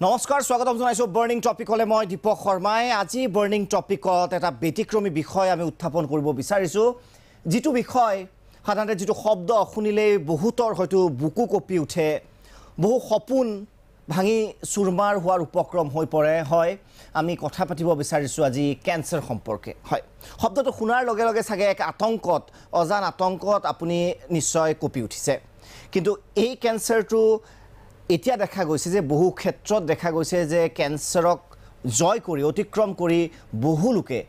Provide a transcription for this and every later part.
নমস্কাৰ স্বাগতম জনাইছো বাৰ্নিং টপিকলে মই দীপক শৰ্মাই আজি বাৰ্নিং টপিকত এটা ব্যতিক্ৰমী বিষয় আমি উত্থাপন কৰিব বিচাৰিছো যেটো বিষয় সাধাৰণতে যেটো শব্দ শুনিলে বহুতৰ হয়তো বুকু কপি উঠে বহু সপোন ভাঙি চুৰমাৰ হোৱাৰ উপক্ৰম হৈ পৰে হয় আমি কথা পাতিব বিচাৰিছো আজি ক্যান্সাৰ সম্পৰ্কে হয় শব্দটো শুনাৰ লগে লগে সাগে এক আতংকত অজান আতংকত আপুনি নিশ্চয় কপি উঠিছে কিন্তু এই ক্যান্সাৰটো এতিয়া দেখা গৈছে যে বহু ক্ষেত্ৰত দেখা গৈছে যে ক্যান্সাৰক জয় কৰি অতিক্ৰম কৰি বহু লোকে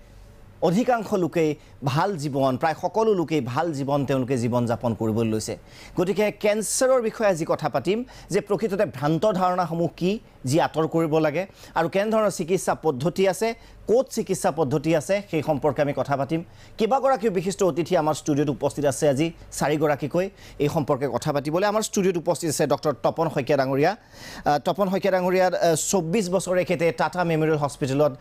অধিকাংশ লোকে ভাল জীৱন প্ৰায় সকলো লোকে ভাল জীৱন তেওঁলোকে জীৱন যাপন কৰিবলৈ লৈছে গতিকে ক্যান্সাৰৰ বিষয়ে আজি কথা পাতিম যে প্ৰকৃততে ভ্ৰান্ত ধাৰণাসমূহ কি যি আতৰ কৰিব লাগে আৰু কেন ধৰণৰ চিকিৎসা পদ্ধতি আছে কোট চিকিৎসা পদ্ধতি আছে সেই সম্পৰ্কে আমি কথা পাতিম কিবাগৰাকী বিশিষ্ট অতিথি আমাৰ ষ্টুডিওত উপস্থিত আছে আজি চাৰিগৰাকীকৈ এই সম্পৰ্কে কথা পাতিবলৈ আমাৰ ষ্টুডিওত উপস্থিত আছে ডক্টৰ তপন শইকীয়া ডাঙৰীয়া 24 বছৰে খেতে টাটা মেমৰিয়েল হস্পিটেলত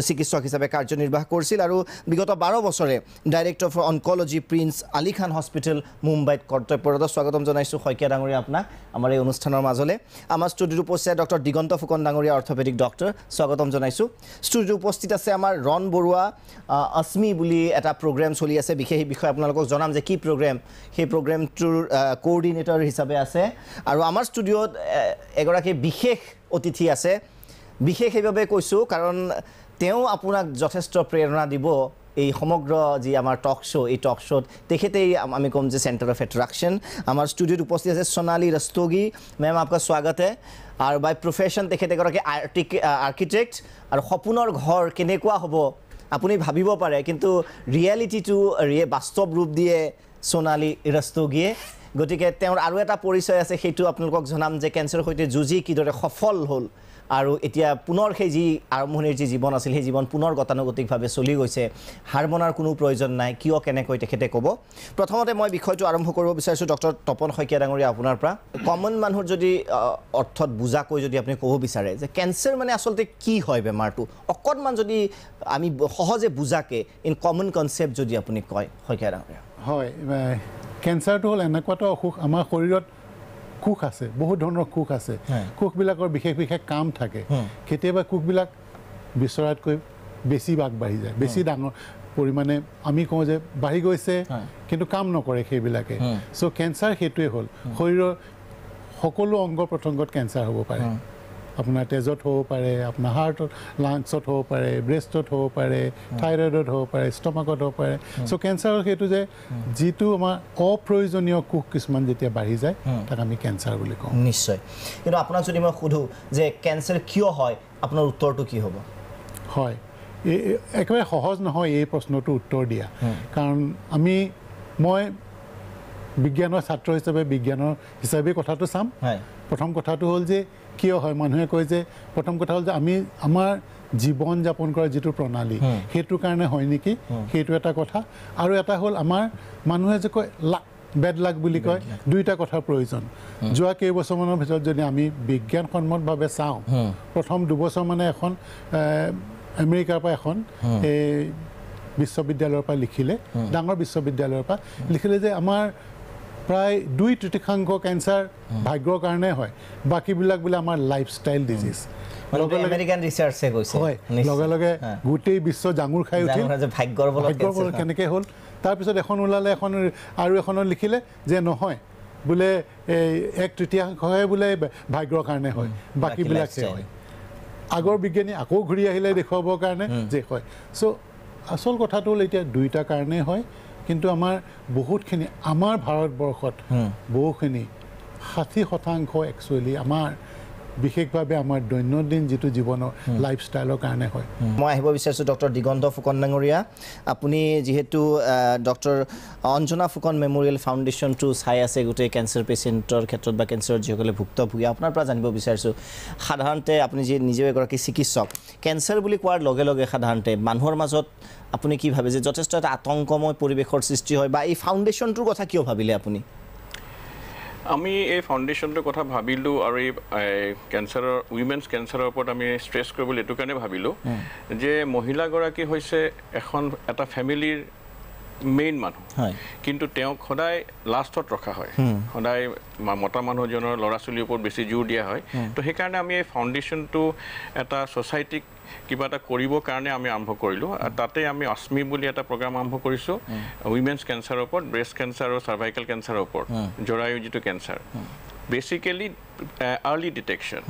চিকিৎসক হিচাপে কাৰ্যনিৰ্বাহ কৰিছিল আৰু বিগত 12 বছৰে director for oncology prince Ali Khan hospital মুম্বাইত কৰ্তব্যৰত স্বাগতম জনাইছো শইকীয়া ডাঙৰীয়া আপোনাক আমাৰ এই অনুষ্ঠানৰ মাজলে আমাৰ ষ্টুডিওত উপস্থিত ডক্টৰ দিগন্ত ফুকন ডাঙৰীয়া অৰ্থপেডিক ডক্টৰ স্বাগতম জনাইছো ষ্টুডিওত উপস্থিত আছে আমাৰ ৰণ বৰুৱা আসমি বুলি এটা প্ৰগ্ৰাম চলি আছে বিশেষ বিষয় আপোনালোকক জনাম যে কি প্ৰগ্ৰাম সেই প্ৰগ্ৰামটোৰ কোঅৰ্ডিনেটৰ হিচাপে আছে আৰু আমাৰ ষ্টুডিওত এগৰাকী বিশেষ অতিথি আছে বিশেষ এইভাবে কৈছো কাৰণ তেওঁ আপোনাক যথেষ্ট প্ৰেৰণা দিব এই সমগ্ৰ যি আমাৰ টক শো এই টক শোত তেখেতেই আমি কম যে সেন্টার অফ অ্যাট্রাকশন আমার স্টুডিওত উপস্থিত আছে সোনালী रस्तोगी मैम आपका स्वागत है और बाय प्रोफेशन তেখেতে গৰাকী আৰ্কিটেক্ট আৰু সপোনৰ ঘৰ কেনেকুৱা হ'ব আপুনি ভাবিব পাৰে কিন্তু ৰিয়েলিটিটো বাস্তৱ ৰূপ দিয়ে সোনালী रस्तोगीয়ে গতিকে তেওঁৰ আৰু এটা পৰিচয় আছে সেইটো আপোনালোকক জনাম যে ক্যান্সাৰৰ সৈতে যুঁজি কিদৰে সফল হ'ল আৰু এতিয়া পুনৰ সেই যি আৰম্ভণিৰ যি জীৱন আছিল সেই জীৱন পুনৰ গতানুগতিকভাৱে চলি গৈছে হাৰমনাৰ কোনো প্ৰয়োজন নাই কিয় কেনেকৈ তেখেতে ক'ব প্ৰথমতে মই বিষয়টো আৰম্ভ কৰিব বিচাৰিছো ডক্টৰ তপন শইকীয়া ডাঙৰীয়া আপোনাৰ পৰা কমন মানুহৰ যদি অৰ্থত বুজাকৈ যদি আপুনি ক'ব বিচাৰে যে ক্যান্সাৰ মানে আসলতে কি হয় বেমাৰটো অকণমান যদি আমি সহজে বুজাকে ইন কমন কনসেপ্ট যদি আপুনি কয় শইকীয়া ডাঙৰীয়া হয় ক্যান্সাৰটো হ'ল এনেকুৱাটো অসুখ আমাৰ শৰীৰত কুখ আছে বহুত ধৰণৰ কুখ আছে কুখবিলাকৰ বিশেষ বিশেষ কাম থাকে কেতিয়াবা কুখবিলাক বিচৰাতকৈ বেছি বাঢ়ি যায় বেছি ডাঙৰ পৰিমাণে আমি কওঁ যে বাঢ়ি গৈছে কিন্তু কাম নকৰে সেইবিলাকে সো ক্যান্সাৰ হেতুৱে হ'ল শৰীৰৰ সকলো অংগ প্ৰত্যংগত ক্যান্সাৰ হ'ব পাৰে আপোনাৰ তেজত হ'ব পাৰে আপোনাৰ হাৰ্টত লাংছত হ'ব পাৰে ব্ৰেষ্টত হ'ব পাৰে থাইৰয়ডত হ'ব পাৰে ষ্টমাকত হ'ব পাৰে সো ক্যান্সাৰৰ হেতু যে যিটো আমাৰ অপ্ৰয়োজনীয় কুখ কিছুমান যেতিয়া বাঢ়ি যায় তাক আমি ক্যান্সাৰ বুলি কওঁ নিশ্চয় কিন্তু আপোনাক যদি মই সুধো যে ক্যান্সাৰ কিয় হয় আপোনাৰ উত্তৰটো কি হ'ব হয় একেবাৰে সহজ নহয় এই প্ৰশ্নটো উত্তৰ দিয়া কাৰণ মই বিজ্ঞানৰ ছাত্ৰ হিচাপে বিজ্ঞানৰ হিচাপে কথাটো চাম প্ৰথম কথাটো হ'ল যে কিয় হয় মানুহে কয় যে প্ৰথম কথা হ'ল যে আমি আমাৰ জীৱন যাপন কৰা যেটো প্ৰণালী হেতু কাৰণে হয় নেকি হেতু এটা কথা আৰু এটা হ'ল আমাৰ মানুহে যে কয় বেড লাক বুলি কয় দুইটা কথাৰ প্ৰয়োজন যোৱা কেইবছৰমানৰ ভিতৰত যদি আমি বিজ্ঞানসন্মতভাৱে চাওঁ প্ৰথম 2 বছৰ মানে এখন আমেৰিকাৰ পৰা এখন এই বিশ্ববিদ্যালয়ৰ পৰা লিখিলে ডাঙৰ বিশ্ববিদ্যালয়ৰ পৰা লিখিলে যে আমাৰ প্ৰায় 2/3 ক্যান্সাৰ ভাগ্যৰ কাৰণে হয় বাকিবিলাক বলে আমাৰ লাইফষ্টাইল ডিজিজ আমেৰিকান ৰিসাৰ্চে কৈছে লগে লগে গোটেই বিশ্ব জাঙুৰ খাই উঠিল ভাগ্যৰ বলত কেনেকৈ হ'ল তাৰ পিছত এখন ওলালে এখন আৰু এখনত লিখিলে যে নহয় বোলে 1/3 বোলে ভাগ্যৰ কাৰণে হয় বাকিবিলাক হয় আগৰ বিজ্ঞানী আকৌ ঘূৰি আহিলে দেখুৱাবৰ কাৰণে যে হয় সো আসল কথাটো হ'ল এতিয়া দুইটা কাৰণে হয় কিন্তু আমাৰ বহুতখিনি আমাৰ ভাৰতবৰ্ষত বহুখিনি 60% একচুয়ালি আমাৰ বিশেষভাৱে আমাৰ দৈনন্দিন যেটো জীৱনৰ লাইফষ্টাইলৰ কাৰণে হয় মই আহিব বিচাৰিছো ডক্টৰ দিগন্ত ফুকন ডাঙৰীয়া আপুনি যেহেতু ডক্টৰ অঞ্জনা ফুকন মেমৰিয়েল ফাউণ্ডেশ্যনটো চাই আছে গোটেই ক্যান্সাৰ পেশেন্টৰ ক্ষেত্ৰত বা ক্যান্সাৰৰ যিসকলে ভুক্তভোগী আপোনাৰ পৰা জানিব বিচাৰিছো সাধাৰণতে আপুনি যে নিজে এগৰাকী চিকিৎসক ক্যান্সাৰ বুলি কোৱাৰ লগে লগে সাধাৰণতে মানুহৰ মাজত আপুনি কি ভাবে যে যথেষ্ট এটা আতংকময় পৰিবেশৰ সৃষ্টি হয় বা এই ফাউণ্ডেশ্যনটোৰ কথা কিয় ভাবিলে আপুনি আমি এই ফাউণ্ডেশ্যনটোৰ কথা ভাবিলোঁ আৰু এই ক্যান্সাৰৰ উইমেন্স ক্যান্সাৰৰ ওপৰত আমি ষ্ট্ৰেছ কৰিবলৈ এইটো কাৰণে ভাবিলোঁ যে মহিলাগৰাকী হৈছে এটা ফেমিলিৰ মেইন মানুহ কিন্তু তেওঁক সদায় লাষ্টত ৰখা হয় সদায় মতা মানুহজনৰ ল'ৰা ছোৱালীৰ ওপৰত বেছি জোৰ দিয়া হয় তো সেইকাৰণে আমি এই ফাউণ্ডেশ্যনটো এটা ছ'চাইটিক কিবা এটা কৰিবৰ কাৰণে আমি আৰম্ভ কৰিলোঁ আৰু তাতে আমি অস্মি বুলি এটা প্ৰগ্ৰাম আৰম্ভ কৰিছোঁ উইমেন্স কেঞ্চাৰৰ ওপৰত ব্ৰেষ্ট কেঞ্চাৰ আৰু চাৰ্ভাইকেল কেঞ্চাৰৰ ওপৰত জৰায়ু যিটো cancer basically early detection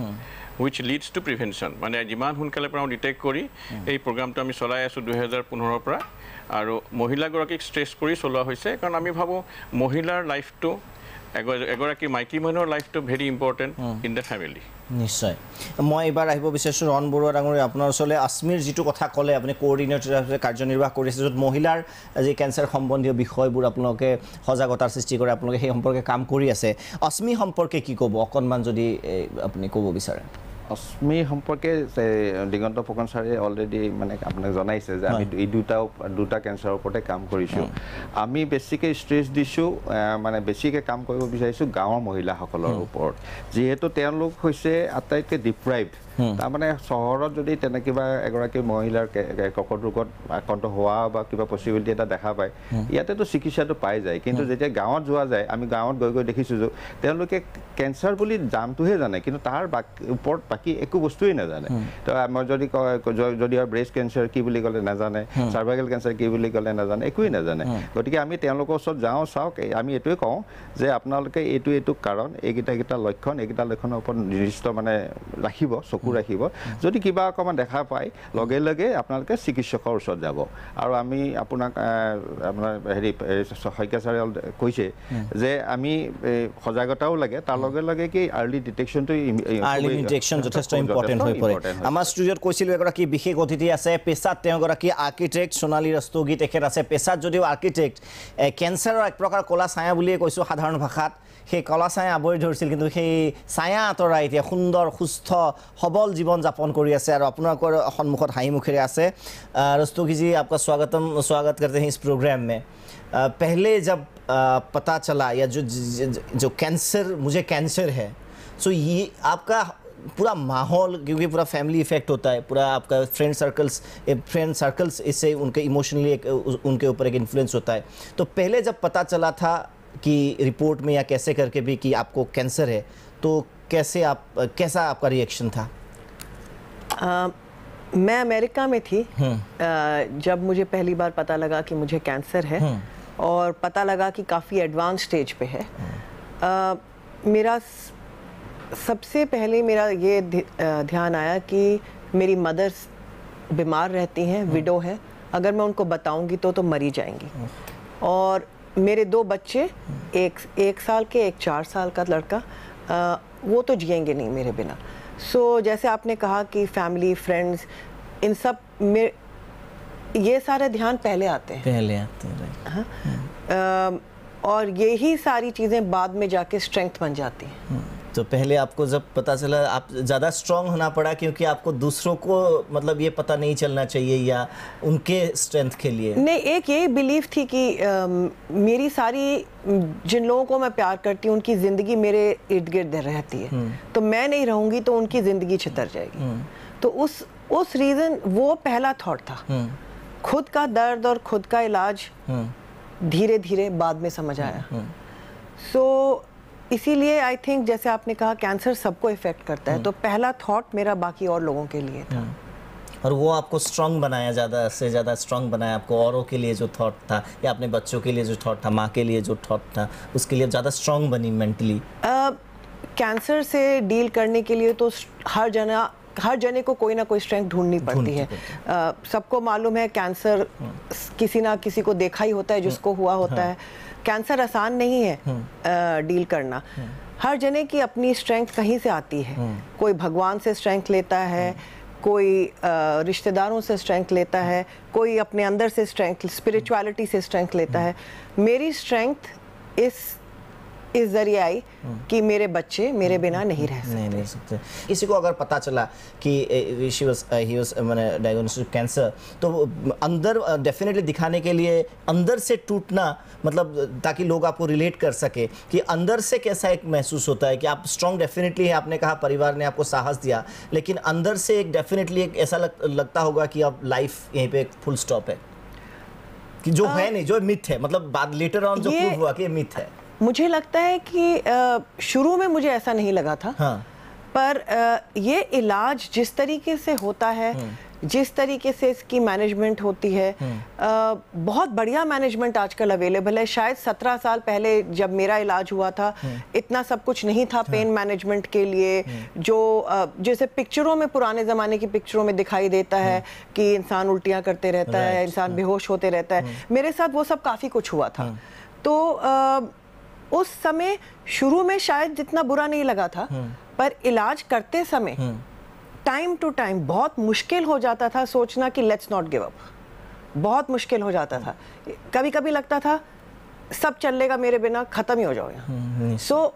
which leads to prevention মানে যিমান সোনকালে পৰা ডিটেক্ট কৰি এই প্ৰগ্ৰামটো আমি চলাই আছোঁ 2015 পৰা আৰু মহিলাগৰাকীক ষ্ট্ৰেছ কৰি চলোৱা হৈছে কাৰণ আমি ভাবোঁ মহিলাৰ লাইফটো এগৰাকী মাইকী মানুহৰ লাইফটো very important in the family নিশ্চয় মই এবাৰ আহিব বিচাৰিছোঁ ৰণ বৰুৱা ডাঙৰীয়া আপোনাৰ ওচৰলৈ অস্মিৰ যিটো কথা ক'লে আপুনি কোঅৰ্ডিনেটৰ হিচাপে কাৰ্যনিৰ্বাহ কৰিছে য'ত মহিলাৰ যি কেঞ্চাৰ সম্বন্ধীয় বিষয়বোৰ আপোনালোকে সজাগতাৰ সৃষ্টি কৰে আপোনালোকে সেই সম্পৰ্কে কাম কৰি আছে অস্মি সম্পৰ্কে কি ক'ব অকণমান যদি আপুনি ক'ব বিচাৰে অস্মি সম্পৰ্কে দিগন্ত ফুকন ছাৰে অলৰেডি মানে আপোনাক জনাইছে যে আমি এই দুটা কেঞ্চাৰৰ ওপৰতে কাম কৰিছোঁ আমি বেছিকৈ ষ্ট্ৰেছ দিছোঁ মানে বেছিকৈ কাম কৰিব বিচাৰিছোঁ গাঁৱৰ মহিলাসকলৰ ওপৰত যিহেতু তেওঁলোক হৈছে আটাইতকৈ ডিপ্ৰাইভড তাৰমানে চহৰত যদি তেনে কিবা এগৰাকী মহিলাৰ কৰ্কট ৰোগত আক্ৰান্ত হোৱা বা কিবা পচিবিলিটি এটা দেখা পায় ইয়াতেতো চিকিৎসাটো পাই যায় কিন্তু যেতিয়া গাঁৱত যোৱা যায় আমি গাঁৱত গৈ দেখিছোঁ যে তেওঁলোকে কেঞ্চাৰ বুলি নামটোহে জানে কিন্তু তাৰ ওপৰত বাকী একো বস্তুৱেই নাজানে তো মই যদি ব্ৰেষ্ট কেঞ্চাৰ কি বুলি ক'লে নাজানে চাৰ্ভাইকেল কেঞ্চাৰ কি বুলি ক'লে নাজানে একোৱেই নাজানে গতিকে আমি তেওঁলোকৰ ওচৰত যাওঁ চাওক আমি এইটোৱে কওঁ যে আপোনালোকে এইটো কাৰণ এইকেইটা লক্ষণ এইকেইটা লক্ষণৰ ওপৰত নিৰ্দিষ্ট মানে ৰাখিব চকু ৰাখিব যদি কিবা অকণমান দেখা পায় লগে লগে আপোনালোকে চিকিৎসকৰ ওচৰত যাব আৰু আমি আপোনাক আপোনাৰ শইকীয়া ছাৰে কৈছে যে আমি সজাগতাও লাগে তাৰ লগে লগে কি আৰ্লি ডিটেকশ্যন যথেষ্ট ইম্পৰ্টেণ্ট হৈ পৰে আমাৰ ষ্টুডিঅ'ত কৈছিলোঁ এগৰাকী বিশেষ অতিথি আছে পেছাত তেওঁগৰাকী আৰ্কিটেক্ট সোণালী ৰস্তগী তেখেত আছে পেছাত যদিও আৰ্কিটেক্ট কেঞ্চাৰৰ এক প্ৰকাৰ ক'লা ছায়া বুলিয়ে কৈছোঁ সাধাৰণ ভাষাত সেই কলা ছায়া আৱৰি ধৰিছিল কিন্তু সেই ছায়া আঁতৰাই এতিয়া সুন্দৰ সুস্থ সবল জীৱন যাপন কৰি আছে আৰু আপোনালোকৰ সন্মুখত হাঁহি মুখেৰে আছে रस्तोगी जी आपका स्वागत करते हैं इस प्रोग्राम में पहले जब पता चला या जो कैंसर मुझे कैंसर है सो ये आपका पूरा माहौल क्योंकि पूरा फैमिली इफेक्ट होता है पूरा आपका फ्रेंड सर्कल्स इससे उनके इमोशनली उनके ऊपर एक इन्फ्लुएंस होता है तो पहले जब पता चला था कि रिपोर्ट में या कैसे करके भी कि आपको कैंसर है तो कैसा आपका रिएक्शन था मैं अमेरिका में थी जब मुझे पहली बार पता लगा कि मुझे कैंसर है और पता लगा कि काफ़ी एडवांस स्टेज पे है मेरा सबसे पहले मेरा ये ध्यान आया कि मेरी मदर बीमार रहती हैं विडो है अगर मैं उनको बताऊंगी तो मरी जाएंगी और मेरे 2 बच्चे एक साल के एक 4 साल का लड़का वो तो जिएंगे नहीं मेरे बिना सो जैसे आपने कहा कि फैमिली फ्रेंड्स इन सब में ये सारे ध्यान पहले आते हैं और यही सारी चीज़ें बाद में जाके स्ट्रेंथ बन जाती हैं तो पहले आपको जब पता चला आप ज़्यादा स्ट्रॉन्ग होना पड़ा क्योंकि आपको दूसरों को मतलब ये पता नहीं चलना चाहिए या उनके स्ट्रेंथ के लिए नहीं एक यही बिलीफ थी कि मेरी सारी जिन लोगों को मैं प्यार करती हूँ उनकी ज़िंदगी मेरे इर्द गिर्द रहती है तो मैं नहीं रहूँगी तो उनकी ज़िंदगी छितर जाएगी तो उस रीज़न वो पहला थॉट था खुद का दर्द और खुद का इलाज धीरे धीरे बाद में समझ आया सो इसीलिए आई थिंक जैसे आपने कहा कैंसर सबको इफेक्ट करता है तो पहला थॉट मेरा बाकी और लोगों के लिए था और वो आपको स्ट्रांग बनाया ज़्यादा से ज़्यादा स्ट्रांग बनाया आपको औरों के लिए जो थॉट था या अपने बच्चों के लिए जो थॉट था माँ के लिए जो थॉट था उसके लिए ज़्यादा स्ट्रांग बनी मेंटली कैंसर से डील करने के लिए तो हर जने को कोई ना कोई स्ट्रेंथ ढूंढनी पड़ती है सबको मालूम है कैंसर किसी ना किसी को देखा ही होता है जिसको हुआ होता है कैंसर आसान नहीं है डील करना हर जने की अपनी स्ट्रेंथ कहीं से आती है कोई भगवान से स्ट्रेंथ लेता है कोई रिश्तेदारों से स्ट्रेंथ लेता है कोई अपने अंदर से स्ट्रेंथ स्पिरिचुअलिटी से स्ट्रेंथ लेता है मेरी स्ट्रेंथ इस जरिए आई कि मेरे बच्चे मेरे बिना नहीं रह सकते किसी को अगर पता चला कि ही वाज मैंने डायग्नोस्टिक कैंसर तो अंदर डेफिनेटली दिखाने के लिए अंदर से टूटना मतलब ताकि लोग आपको रिलेट कर सके कि अंदर से कैसा एक महसूस होता है कि आप स्ट्रॉन्ग डेफिनेटली है आपने कहा परिवार ने आपको साहस दिया लेकिन अंदर से एक डेफिनेटली एक ऐसा लगता होगा कि अब लाइफ यहीं पे फुल स्टॉप है कि जो है नहीं, जो मिथ है, मतलब बाद लेटर ऑन जो प्रूव हुआ कि ये मिथ है? मुझे लगता है कि शुरू में मुझे ऐसा नहीं लगा था, पर ये इलाज जिस तरीके से होता है, जिस तरीके से इसकी मैनेजमेंट होती है, बहुत बढ़िया मैनेजमेंट आजकल अवेलेबल है। शायद 17 साल पहले जब मेरा इलाज हुआ था इतना सब कुछ नहीं था पेन मैनेजमेंट के लिए, जो जैसे पिक्चरों में, पुराने ज़माने की पिक्चरों में दिखाई देता है कि इंसान उल्टियाँ करते रहता है, इंसान बेहोश होते रहता है। मेरे साथ वो सब काफ़ी कुछ हुआ था। तो उस समय शुरू में शायद जितना बुरा नहीं लगा था, पर इलाज करते समय टाइम टू टाइम बहुत मुश्किल हो जाता था सोचना कि लेट्स नॉट गिव अप। बहुत मुश्किल हो जाता था। कभी कभी लगता था सब चलेगा मेरे बिना, खत्म ही हो जाओगे। सो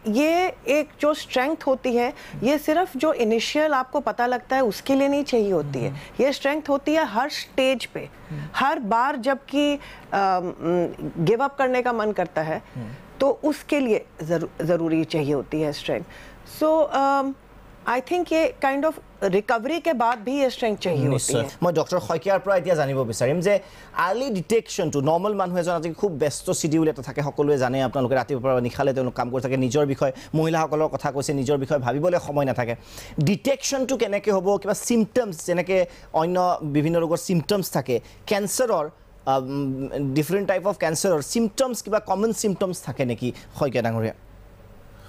ये एक जो स्ट्रेंथ होती है, ये सिर्फ जो इनिशियल आपको पता लगता है उसके लिए नहीं चाहिए होती है। ये स्ट्रेंथ होती है हर स्टेज पे, हर बार जबकि गिव अप करने का मन करता है तो उसके लिए ज़रूरी चाहिए होती है स्ट्रेंथ। सो आई थिंक ये काइंड ऑफ रिकवरी के बाद भी ये स्ट्रेंथ चाहिए होती है। मैं डॉक्टर शইকীয়াৰ পৰা এতিয়া জানিব বিচাৰিম যে আৰ্লি ডিটেকশ্যনটো নৰ্মেল মানুহ এজন আজি খুব ব্যস্ত শিডিউল এটা থাকে, সকলোৱে জানে, আপোনালোকে ৰাতিপুৱাৰ পৰা নিশালে তেওঁলোক কাম কৰি থাকে, নিজৰ বিষয়, মহিলাসকলৰ কথা কৈছে, নিজৰ বিষয় ভাবিবলৈ সময় নাথাকে। ডিটেকশ্যনটো কেনেকৈ হ'ব? কিবা চিম্পটমছ যেনেকৈ অন্য বিভিন্ন ৰোগৰ চিম্পটমছ থাকে, কেঞ্চাৰৰ ডিফাৰেণ্ট টাইপ অফ কেঞ্চাৰৰ চিম্পটমছ, কিবা কমন চিম্পটমছ থাকে নেকি শইকীয়া ডাঙৰীয়া?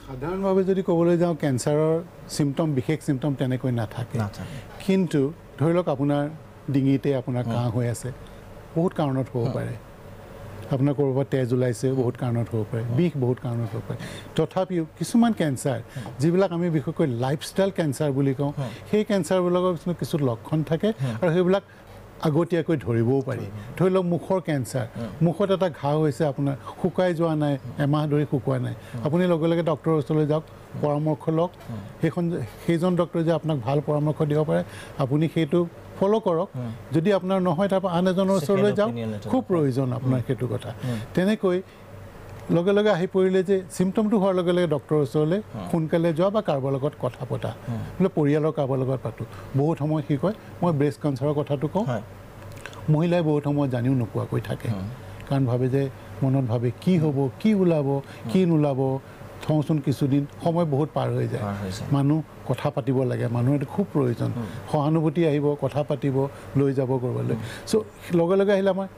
সাধাৰণভাৱে যদি ক'বলৈ যাওঁ কেঞ্চাৰৰ চিম্পটম, বিশেষ চিম্পটম তেনেকৈ নাথাকে। কিন্তু ধৰি লওক আপোনাৰ ডিঙিতে আপোনাৰ কাহ হৈ আছে, বহুত কাৰণত হ'ব পাৰে। আপোনাৰ ক'ৰবাত তেজ ওলাইছে, বহুত কাৰণত হ'ব পাৰে। বিষ বহুত কাৰণত হ'ব পাৰে। তথাপিও কিছুমান কেঞ্চাৰ যিবিলাক আমি বিশেষকৈ লাইফষ্টাইল কেঞ্চাৰ বুলি কওঁ, সেই কেঞ্চাৰবিলাকৰ কিছু লক্ষণ থাকে আৰু সেইবিলাক আগতীয়াকৈ ধৰিবও পাৰি। ধৰি লওক মুখৰ কেঞ্চাৰ, মুখত এটা ঘাঁ হৈছে, আপোনাৰ শুকাই যোৱা নাই, এমাহ ধৰি শুকোৱা নাই, আপুনি লগে লগে ডক্টৰৰ ওচৰলৈ যাওক, পৰামৰ্শ লওক। সেইজন ডক্টৰে যে আপোনাক ভাল পৰামৰ্শ দিব পাৰে, আপুনি সেইটো ফ'ল' কৰক। যদি আপোনাৰ নহয়, তাৰপৰা আন এজনৰ ওচৰলৈ যাওক, খুব প্ৰয়োজন আপোনাৰ সেইটো কথা। তেনেকৈ লগে লগে আহি পৰিলে যে চিম্পটমটো হোৱাৰ লগে লগে ডক্টৰৰ ওচৰলৈ সোনকালে যোৱা বা কাৰোবাৰ লগত কথা পতা, বোলে পৰিয়ালৰ কাৰোবাৰ লগত পাতোঁ। বহুত সময় কি কয়, মই ব্ৰেষ্ট কেঞ্চাৰৰ কথাটো কওঁ, মহিলাই বহুত সময় জানিও নোপোৱাকৈ থাকে, কাৰণ ভাবে যে মনত ভাবে কি হ'ব, কি ওলাব, কি নোলাব, থওঁচোন কিছুদিন, সময় বহুত পাৰ হৈ যায়। মানুহ কথা পাতিব লাগে, মানুহৰ এইটো খুব প্ৰয়োজন। সহানুভূতি আহিব, কথা পাতিব, লৈ যাব ক'ৰবালৈ। চ' লগে লগে আহিলে আমাৰ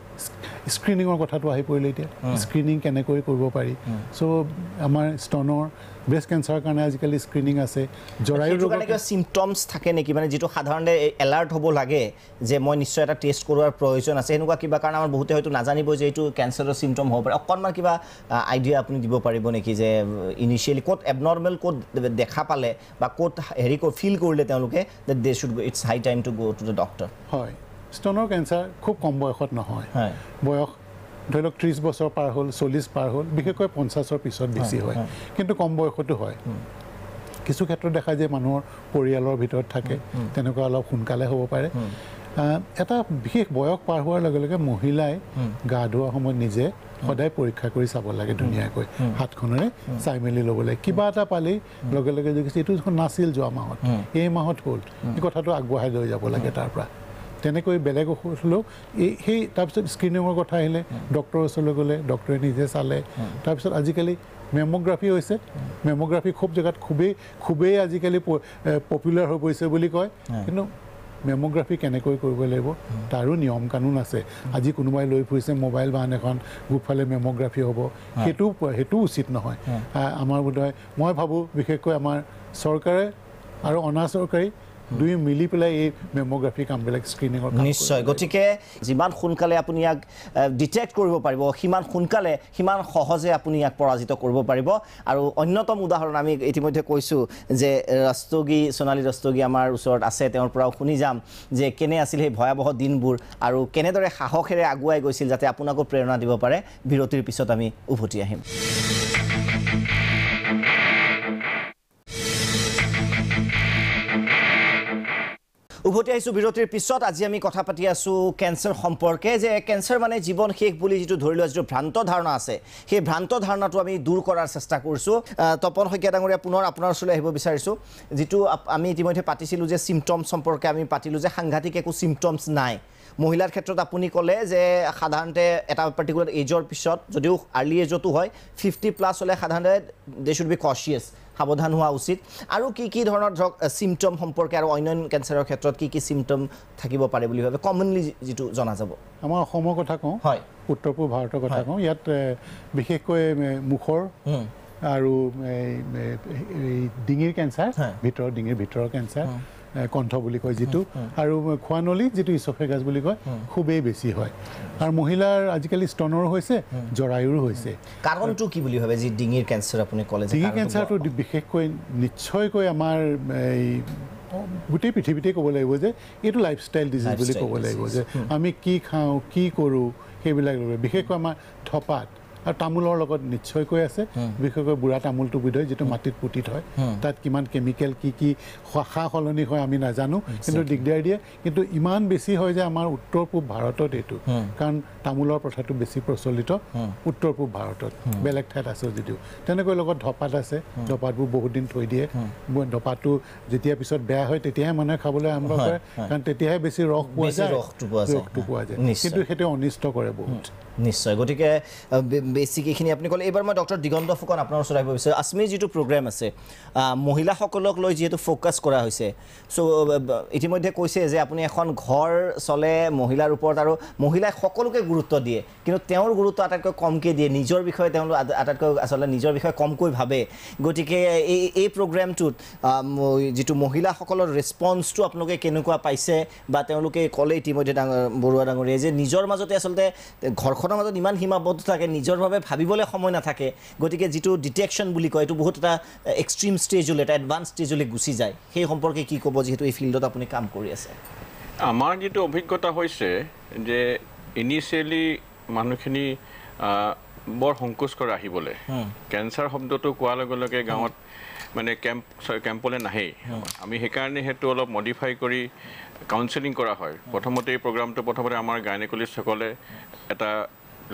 স্ক্ৰিনিঙৰ কথাটো আহি পৰিলে। এতিয়া স্ক্ৰিনিং কেনেকৈ কৰিব পাৰি। চ' আমাৰ স্তনৰ ব্ৰেষ্ট কেঞ্চাৰৰ কাৰণে আজিকালি স্ক্ৰিনিং আছে। জৰায়ু ৰোগৰ কিবা চিম্পটমছ থাকে নেকি, মানে যিটো সাধাৰণতে এলাৰ্ট হ'ব লাগে যে মই নিশ্চয় এটা টেষ্ট কৰোৱাৰ প্ৰয়োজন আছে, সেনেকুৱা কিবা? কাৰণ আমাৰ বহুতে হয়তো নাজানিব যে এইটো কেঞ্চাৰৰ চিম্পটম হ'ব পাৰে। অকণমান কিবা আইডিয়া আপুনি দিব পাৰিব নেকি যে ইনিচিয়েলি ক'ত এবনৰ্মেল, ক'ত দেখা পালে বা ক'ত হেৰি ফিল কৰিলে তেওঁলোকে যে they should go, it's high time to go to the doctor? হয়, স্তনৰ কেঞ্চাৰ খুব কম বয়সত নহয়। বয়স ধৰি লওক 30 বছৰ পাৰ হ'ল, 40 পাৰ হ'ল, বিশেষকৈ 50ৰ পিছত বেছি হয়, কিন্তু কম বয়সতো হয়। কিছু ক্ষেত্ৰত দেখা যায় মানুহৰ পৰিয়ালৰ ভিতৰত থাকে, তেনেকুৱা অলপ সোনকালে হ'ব পাৰে। এটা বিশেষ বয়স পাৰ হোৱাৰ লগে লগে মহিলাই গা ধোৱা সময়ত নিজে সদায় পৰীক্ষা কৰি চাব লাগে ধুনীয়াকৈ, হাতখনেৰে চাই মেলি ল'ব লাগে। কিবা এটা পালেই লগে লগে যদি এইটো নাছিল যোৱা মাহত, এই মাহত হ'ল, এই কথাটো আগবঢ়াই লৈ যাব লাগে তাৰ পৰা। তেনেকৈ বেলেগ ঔষধ হ'লেও সেই তাৰপিছত স্ক্ৰিনিঙৰ কথা আহিলে ডক্টৰৰ ওচৰলৈ গ'লে ডক্টৰে নিজে চালে। তাৰপিছত আজিকালি মেম'গ্ৰাফি হৈছে। মেম'গ্ৰাফি খুব জেগাত খুবেই আজিকালি পপুলাৰ হৈ পৰিছে বুলি কয়, কিন্তু মেম'গ্ৰাফি কেনেকৈ কৰিব লাগিব তাৰো নিয়ম কানুন আছে। আজি কোনোবাই লৈ ফুৰিছে মোবাইল বা আন এখন গোফালে মেম'গ্ৰাফি হ'ব, সেইটো উচিত নহয়। আমাৰ বোধহয়, মই ভাবোঁ বিশেষকৈ আমাৰ চৰকাৰে আৰু অনা চৰকাৰী দুই মিলি পেলাই এই মেম'গ্ৰাফি কামবিলাক স্ক্ৰিনিঙৰ নিশ্চয়। গতিকে যিমান সোনকালে আপুনি ইয়াক ডিটেক্ট কৰিব পাৰিব, সিমান সোনকালে, সিমান সহজে আপুনি ইয়াক পৰাজিত কৰিব পাৰিব। আৰু অন্যতম উদাহৰণ আমি ইতিমধ্যে কৈছোঁ যে ৰস্তগী, সোণালী ৰস্তগী আমাৰ ওচৰত আছে, তেওঁৰ পৰাও শুনি যাম যে কেনে আছিল সেই ভয়াৱহ দিনবোৰ আৰু কেনেদৰে সাহসেৰে আগুৱাই গৈছিল, যাতে আপোনাকো প্ৰেৰণা দিব পাৰে। বিৰতিৰ পিছত আমি উভতি আহিম। উভতি আহিছোঁ বিৰতিৰ পিছত আজি আমি কথা পাতি আছোঁ কেঞ্চাৰ সম্পৰ্কে যে কেঞ্চাৰ মানে জীৱন শেষ বুলি যিটো ধৰি লোৱা যিটো ভ্ৰান্ত ধাৰণা আছে সেই ভ্ৰান্ত ধাৰণাটো আমি দূৰ কৰাৰ চেষ্টা কৰিছোঁ তপন শইকীয়া ডাঙৰীয়া পুনৰ আপোনাৰ ওচৰলৈ আহিব বিচাৰিছোঁ যিটো আমি ইতিমধ্যে পাতিছিলোঁ যে চিমটমছ সম্পৰ্কে আমি পাতিলোঁ যে সাংঘাতিক একো চিমটমছ নাই মহিলাৰ ক্ষেত্ৰত আপুনি ক'লে যে সাধাৰণতে এটা পাৰ্টিকুলাৰ এজৰ পিছত যদিও আৰ্লি এজতো হয় 50+ হ'লে সাধাৰণতে দে শুড বি কচিয়াছ সাৱধান হোৱা উচিত আৰু কি ধৰণৰ ধৰক চিমটম সম্পৰ্কে আৰু অন্যান্য কেঞ্চাৰৰ ক্ষেত্ৰত কি চিমটম থাকিব পাৰে বুলি ভাবে কমনলি যিটো জনা যাব আমাৰ অসমৰ কথা কওঁ হয় উত্তৰ পূব ভাৰতৰ কথা কওঁ ইয়াত বিশেষকৈ মুখৰ আৰু ডিঙিৰ কেঞ্চাৰ ডিঙিৰ ভিতৰৰ কেঞ্চাৰ কণ্ঠ বুলি কয় যিটো আৰু খোৱানলী যিটো ইছ'ফেগাছ বুলি কয় খুবেই বেছি হয় আৰু মহিলাৰ আজিকালি স্তনৰ হৈছে জৰায়ুৰ হৈছে কাৰণটো কি বুলি ভাবে যি ডিঙিৰ কেঞ্চাৰ আপুনি ক'লে ডিঙিৰ কেঞ্চাৰটো বিশেষকৈ নিশ্চয়কৈ আমাৰ এই গোটেই পৃথিৱীতে ক'ব লাগিব যে এইটো লাইফষ্টাইল ডিজিজ বুলি ক'ব লাগিব যে আমি কি খাওঁ কি কৰোঁ সেইবিলাক বিশেষকৈ আমাৰ ধপাত আৰু তামোলৰ লগত নিশ্চয়কৈ আছে বিশেষকৈ বুঢ়া তামোলটো বোধহয় যিটো মাটিত পুতি থয় তাত কিমান কেমিকেল কি সা সলনি হয় আমি নাজানো কিন্তু দিগদাৰ দিয়ে কিন্তু ইমান বেছি হয় যে আমাৰ উত্তৰ পূব ভাৰতত এইটো কাৰণ তামোলৰ প্ৰথাটো বেছি প্ৰচলিত উত্তৰ পূব ভাৰতত বেলেগ ঠাইত আছে যদিও তেনেকৈ লগত ধপাত আছে ধপাতবোৰ বহুত দিন থৈ দিয়ে ধপাতটো যেতিয়া পিছত বেয়া হয় তেতিয়াহে মানুহে খাবলৈ আৰম্ভ কৰে কাৰণ তেতিয়াহে বেছি ৰস পোৱা যায় ৰসটো পোৱা যায় কিন্তু সেইটো অনিষ্ট কৰে বহুত নিশ্চয় গতিকে বেছিক এইখিনি আপুনি ক'লে এইবাৰ মই ডক্টৰ দিগন্ত ফুকন আপোনাৰ ওচৰত আহিব বিচাৰোঁ আছমিৰ যিটো প্ৰগ্ৰেম আছে মহিলাসকলক লৈ যিহেতু ফ'কাছ কৰা হৈছে চ' ইতিমধ্যে কৈছে যে আপুনি এখন ঘৰ চলে মহিলাৰ ওপৰত আৰু মহিলাই সকলোকে গুৰুত্ব দিয়ে কিন্তু তেওঁৰ গুৰুত্ব আটাইতকৈ কমকৈ দিয়ে নিজৰ বিষয়ে তেওঁলোক আটাইতকৈ আচলতে নিজৰ বিষয়ে কমকৈ ভাবে গতিকে এই প্ৰগ্ৰেমটোত যিটো মহিলাসকলৰ ৰেছপন্সটো আপোনালোকে কেনেকুৱা পাইছে বা তেওঁলোকে ক'লে ইতিমধ্যে বৰুৱা ডাঙৰীয়াই যে নিজৰ মাজতে আচলতে ঘৰখনৰ মাজত ইমান সীমাবদ্ধ থাকে নিজৰভাৱে ভাবিবলৈ সময় নাথাকে গতিকে যিটো ডিটেকশ্যন বুলি কয় এইটো বহুত এটা এক্সট্ৰিম ষ্টেজলৈ এটা এডভান্স ষ্টেজলৈ গুচি যায় সেই সম্পৰ্কে কি ক'ব যিহেতু এই ফিল্ডত আপুনি কাম কৰি আছে আমাৰ যিটো অভিজ্ঞতা হৈছে যে ইনিচিয়েলি মানুহখিনি বৰ সংকোচ কৰে আহিবলৈ কেঞ্চাৰ শব্দটো কোৱাৰ লগে লগে গাঁৱত মানে কেম্পলৈ নাহেই আমি সেইকাৰণে সেইটো অলপ মডিফাই কৰি কাউন্সেলিং কৰা হয় প্ৰথমতে এই প্ৰগ্ৰামটো আমাৰ গাইনেকলজিষ্টসকলে এটা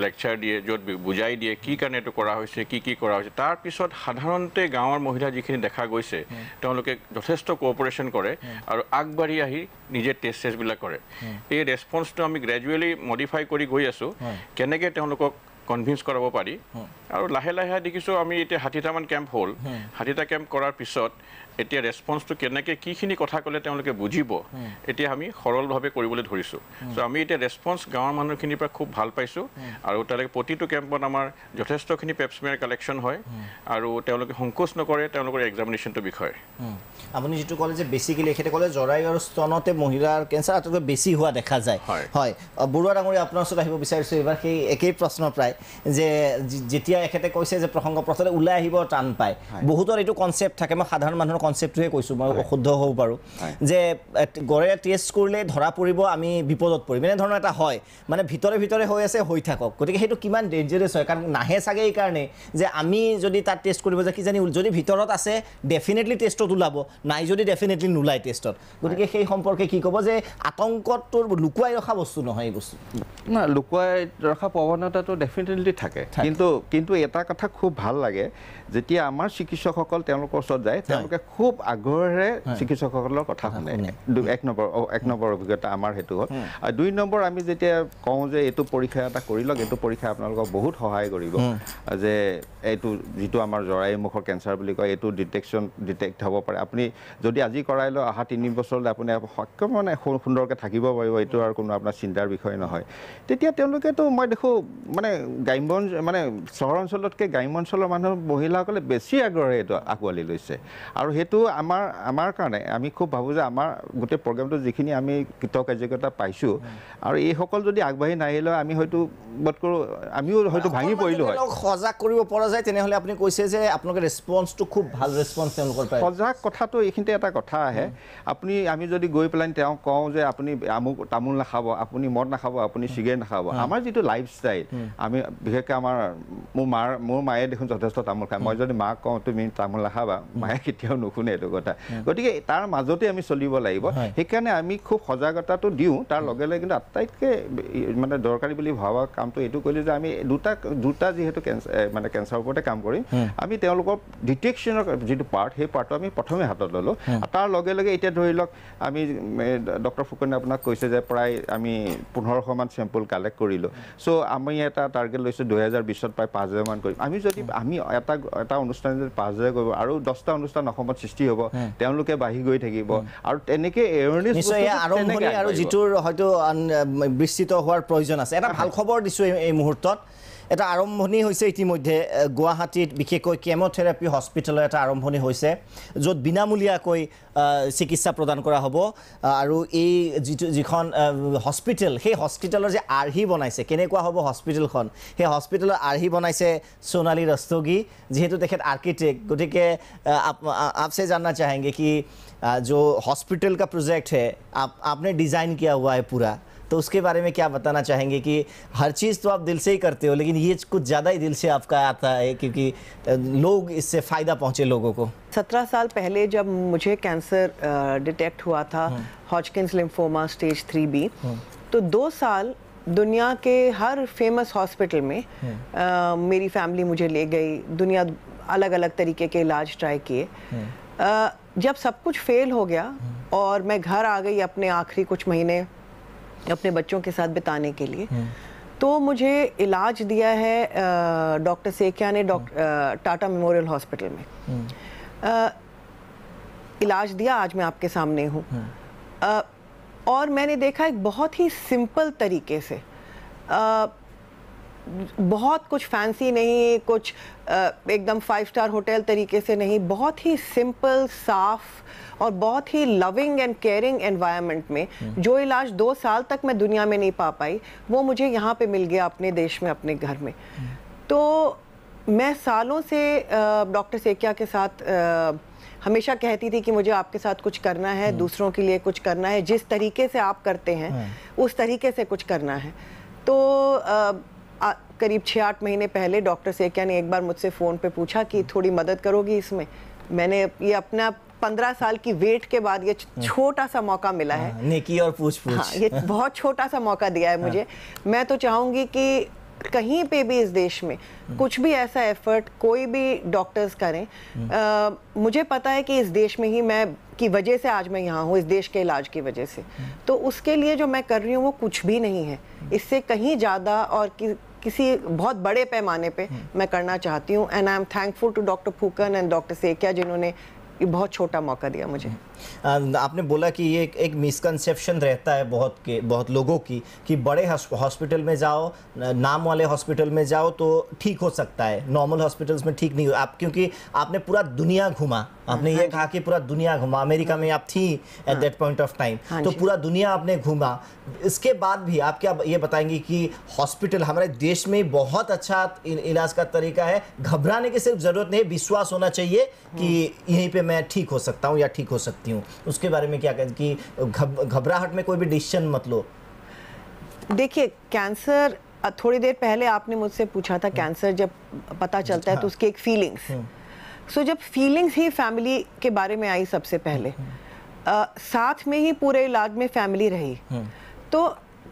লেকচাৰ দিয়ে য'ত বুজাই দিয়ে কি কাৰণে এইটো কৰা হৈছে কি কৰা হৈছে তাৰপিছত সাধাৰণতে গাঁৱৰ মহিলা যিখিনি দেখা গৈছে তেওঁলোকে যথেষ্ট কোঅপাৰেশ্যন কৰে আৰু আগবাঢ়ি আহি নিজে টেষ্টবিলাক কৰে এই ৰেছপন্সটো আমি গ্ৰেজুৱেলি মডিফাই কৰি গৈ আছোঁ কেনেকৈ তেওঁলোকক কনভিন্স কৰাব পাৰি আৰু লাহে লাহে দেখিছোঁ আমি এতিয়া 60টামান কেম্প হ'ল 60টা কেম্প কৰাৰ পিছত এতিয়া ৰেছপন্সটো কেনেকৈ কিখিনি কথা ক'লে তেওঁলোকে বুজিব এতিয়া আমি সৰলভাৱে কৰিবলৈ ধৰিছোঁ চ' আমি এতিয়া ৰেছপন্স গাঁৱৰ মানুহখিনিৰ পৰা খুব ভাল পাইছোঁ আৰু তেওঁলোকে প্ৰতিটো কেম্পত আমাৰ যথেষ্টখিনি পেপছমিয়াৰ কালেকশ্যন হয় আৰু তেওঁলোকে সংকোচ নকৰে তেওঁলোকৰ এক্সামিনেশ্যনটোৰ বিষয়ে আপুনি যিটো ক'লে যে বেছিকেলি এখেতে ক'লে জৰায়ু আৰু স্তনতে মহিলাৰ কেঞ্চাৰ আটাইতকৈ বেছি হোৱা দেখা যায় হয় বৰুৱা ডাঙৰীয়া আপোনাৰ ওচৰত আহিব বিচাৰিছোঁ এইবাৰ সেই একেই প্ৰশ্ন প্ৰায় যে যেতিয়া এখেতে কৈছে যে প্ৰথমতে ওলাই আহিব টান পায় বহুতৰ এইটো কনচেপ্ট থাকে মই সাধাৰণ মানুহৰ কনচেপ্টটোহে কৈছোঁ মই অশুদ্ধ হ'ব পাৰোঁ যে গড়ে টেষ্ট কৰিলে ধৰা পৰিব আমি বিপদত পৰিম এনেধৰণৰ এটা হয় মানে ভিতৰে হৈ আছে হৈ থাকক গতিকে সেইটো কিমান ডেঞ্জাৰাছ হয় কাৰণ নাহে চাগে এইকাৰণে যে আমি যদি তাত টেষ্ট কৰিব যে কিজানি যদি ভিতৰত আছে ডেফিনেটলি টেষ্টত ওলাব নাই যদি ডেফিনেটলি নোলায় টেষ্টত গতিকে সেই সম্পৰ্কে কি ক'ব যে আতংকটোৰ লুকুৱাই ৰখা বস্তু নহয় এই বস্তু না লুকুৱাই ৰখা প্ৰৱণতাটো ডেফিনেটলি থাকে কিন্তু এটা কথা খুব ভাল লাগে যেতিয়া আমাৰ চিকিৎসকসকল তেওঁলোকৰ ওচৰত যায় তেওঁলোকে খুব আগ্ৰহেৰে চিকিৎসকসকলৰ কথা শুনে এক নম্বৰ অভিজ্ঞতা আমাৰ সেইটো হ'ল আৰু 2 নম্বৰ আমি যেতিয়া কওঁ যে এইটো পৰীক্ষা এটা কৰি লওক এইটো পৰীক্ষা আপোনালোকক বহুত সহায় কৰিব যে এইটো যিটো আমাৰ জৰায়ু মুখৰ কেঞ্চাৰ বুলি কয় এইটো ডিটেক্ট হ'ব পাৰে আপুনি যদি আজি কৰাই লয় অহা 3 বছৰলৈ আপুনি সক্ষম মানে সুন্দৰকৈ থাকিব পাৰিব এইটো আৰু কোনো আপোনাৰ চিন্তাৰ বিষয় নহয় তেতিয়া তেওঁলোকেতো মই দেখোঁ মানে গ্ৰাম্য মানে চহৰ অঞ্চলতকৈ গ্ৰাম্য অঞ্চলৰ মানুহ মহিলাসকলে বেছি আগ্ৰহে এইটো আঁকোৱালি লৈছে আৰু সেইটো আমাৰ কাৰণে আমি খুব ভাবোঁ যে আমাৰ গোটেই প্ৰগ্ৰেমটো যিখিনি আমি কৃতকাৰ্যতা পাইছোঁ আৰু এইসকল যদি আগবাঢ়ি নাহিলে আমি হয়তো বোধ কৰোঁ আমিও হয়তো ভাঙি পৰিলোঁ হয় সজাগ কৰিব পৰা যায় তেনেহ'লে আপুনি কৈছে যে আপোনালোকে ৰেছপন্সটো খুব ভাল ৰেছপন্স তেওঁলোকৰ পায় সজাগ কথাটো এইখিনিতে এটা কথা আহে আমি যদি গৈ পেলাই তেওঁক কওঁ যে আপুনি আমুক তামোল নাখাব আপুনি মদ নাখাব আপুনি চিগাৰেট নাখাব আমাৰ যিটো লাইফষ্টাইল আমি বিশেষকৈ মোৰ মায়ে দেখোন যথেষ্ট তামোল খায় মই যদি মাক কওঁ তুমি তামোল নাখাবা মায়ে কেতিয়াও নোখোৱা নুশুনে এইটো কথা গতিকে তাৰ মাজতে আমি চলিব লাগিব সেইকাৰণে আমি খুব সজাগতাটো দিওঁ তাৰ লগে লগে কিন্তু আটাইতকৈ মানে দৰকাৰী বুলি ভবা কামটো এইটো কৰিলোঁ যে আমি দুটা যিহেতু মানে কেঞ্চাৰৰ ওপৰতে কাম কৰিম আমি তেওঁলোকৰ ডিটেকশ্যনৰ যিটো পাৰ্ট সেই পাৰ্টটো আমি প্ৰথমে হাতত ল'লোঁ তাৰ লগে লগে এতিয়া ধৰি লওক আমি ডক্টৰ ফুকনে আপোনাক কৈছে যে প্ৰায় আমি 1500মান চেম্পল কালেক্ট কৰিলোঁ চ' আমি এটা টাৰ্গেট লৈছোঁ 2020 প্ৰায় 5000 মান কৰিম আমি যদি আমি এটা অনুষ্ঠান যদি 5000 কৰিব আৰু 10টা অনুষ্ঠান অসমত সৃষ্টি হ'ব তেওঁলোকে বাঢ়ি গৈ থাকিব আৰু তেনেকৈ এৱাৰনেছ আৰম্ভণি আৰু যিটোৰ হয়তো বিস্তৃত হোৱাৰ প্ৰয়োজন আছে এটা ভাল খবৰ দিছোঁ এই মুহূৰ্তত এটা আৰম্ভণি হৈছে ইতিমধ্যে গুৱাহাটীত বিশেষকৈ কেমোথেৰাপি হস্পিটেলৰ এটা আৰম্ভণি হৈছে য'ত বিনামূলীয়াকৈ চিকিৎসা প্ৰদান কৰা হ'ব আৰু এই যিখন হস্পিটেল সেই হস্পিটেলৰ যে আৰ্হি বনাইছে কেনেকুৱা হ'ব হস্পিটেলখন সেই হস্পিটেলৰ আৰ্হি বনাইছে সোণালী ৰস্তগী যিহেতু তেখেত আৰ্কিটেক্ট গতিকে आपसे जानना चाहेंगे कि जो हॉस्पिटल का प्रोजेक्ट है आपने डिज़ाइन किया हुआ है पूरा तो उसके बारे में क्या बताना चाहेंगे कि हर चीज़ तो आप दिल से ही करते हो लेकिन ये कुछ ज़्यादा ही दिल से आपका आता है क्योंकि लोग इससे फ़ायदा पहुँचे लोगों को 17 साल पहले जब मुझे कैंसर डिटेक्ट हुआ था हॉजकिंस लिम्फोमा स्टेज 3B तो 2 साल दुनिया के हर फेमस हॉस्पिटल में मेरी फैमिली मुझे ले गई दुनिया अलग अलग तरीके के इलाज ट्राई किए जब सब कुछ फेल हो गया और मैं घर आ गई अपने आखिरी कुछ महीने अपने बच्चों के साथ बिताने के लिए तो मुझे इलाज दिया है डॉक्टर सेकिया ने टाटा मेमोरियल हॉस्पिटल में इलाज दिया आज मैं आपके सामने हूँ और मैंने देखा एक बहुत ही सिंपल तरीके से बहुत कुछ फैंसी नहीं कुछ एकदम 5 स्टार होटल तरीके से नहीं बहुत ही सिंपल साफ और बहुत ही लविंग एंड केयरिंग एनवायरनमेंट में जो इलाज 2 साल तक मैं दुनिया में नहीं पा पाई वो मुझे यहाँ पे मिल गया अपने देश में अपने घर में तो मैं सालों से डॉक्टर सेकिया के साथ हमेशा कहती थी कि मुझे आपके साथ कुछ करना है दूसरों के लिए कुछ करना है जिस तरीके से आप करते हैं उस तरीके से कुछ करना है तो करीब 6-8 महीने पहले डॉक्टर सेकिया ने एक बार मुझसे फ़ोन पे पूछा कि थोड़ी मदद करोगी इसमें मैंने ये अपना 15 साल की वेट के बाद ये छोटा सा मौका मिला है नेकी और पूछ ये बहुत छोटा सा मौका दिया है मुझे मैं तो चाहूँगी कि कहीं पे भी इस देश में कुछ भी ऐसा एफर्ट कोई भी डॉक्टर्स करें मुझे पता है कि इस देश में ही मैं की वजह से आज मैं यहाँ हूँ इस देश के इलाज की वजह से तो उसके लिए जो मैं कर रही हूँ वो कुछ भी नहीं है इससे कहीं ज़्यादा और किसी बहुत बड़े पैमाने पे मैं करना चाहती हूँ and I am thankful to doctor Phukan and doctor Saikia जिन्होंने ये बहुत छोटा मौका दिया मुझे आपने बोला कि ये एक मिसकंसेप्शन रहता है बहुत लोगों की कि बड़े हॉस्पिटल में जाओ नाम वाले हॉस्पिटल में जाओ तो ठीक हो सकता है नॉर्मल हॉस्पिटल्स में ठीक नहीं हो आप क्योंकि आपने पूरा दुनिया घुमा आपने ये कहा कि पूरा दुनिया घुमा अमेरिका में आप थी at that point of time तो पूरा दुनिया आपने घुमा इसके बाद भी आप क्या ये बताएंगे कि हॉस्पिटल हमारे देश में बहुत अच्छा इलाज का तरीका है घबराने की सिर्फ ज़रूरत नहीं विश्वास होना चाहिए कि यहीं पे मैं ठीक हो सकता हूँ या ठीक हो सकती हूँ उसके बारे में क्या कहें कि घबराहट में कोई भी डिसीजन मत लो देखिए कैंसर थोड़ी देर पहले आपने मुझसे पूछा था कैंसर जब पता चलता है तो उसकी एक फीलिंग्स सो जब फीलिंग्स ही फैमिली के बारे में आई सबसे पहले साथ में ही पूरे इलाज में फैमिली रही तो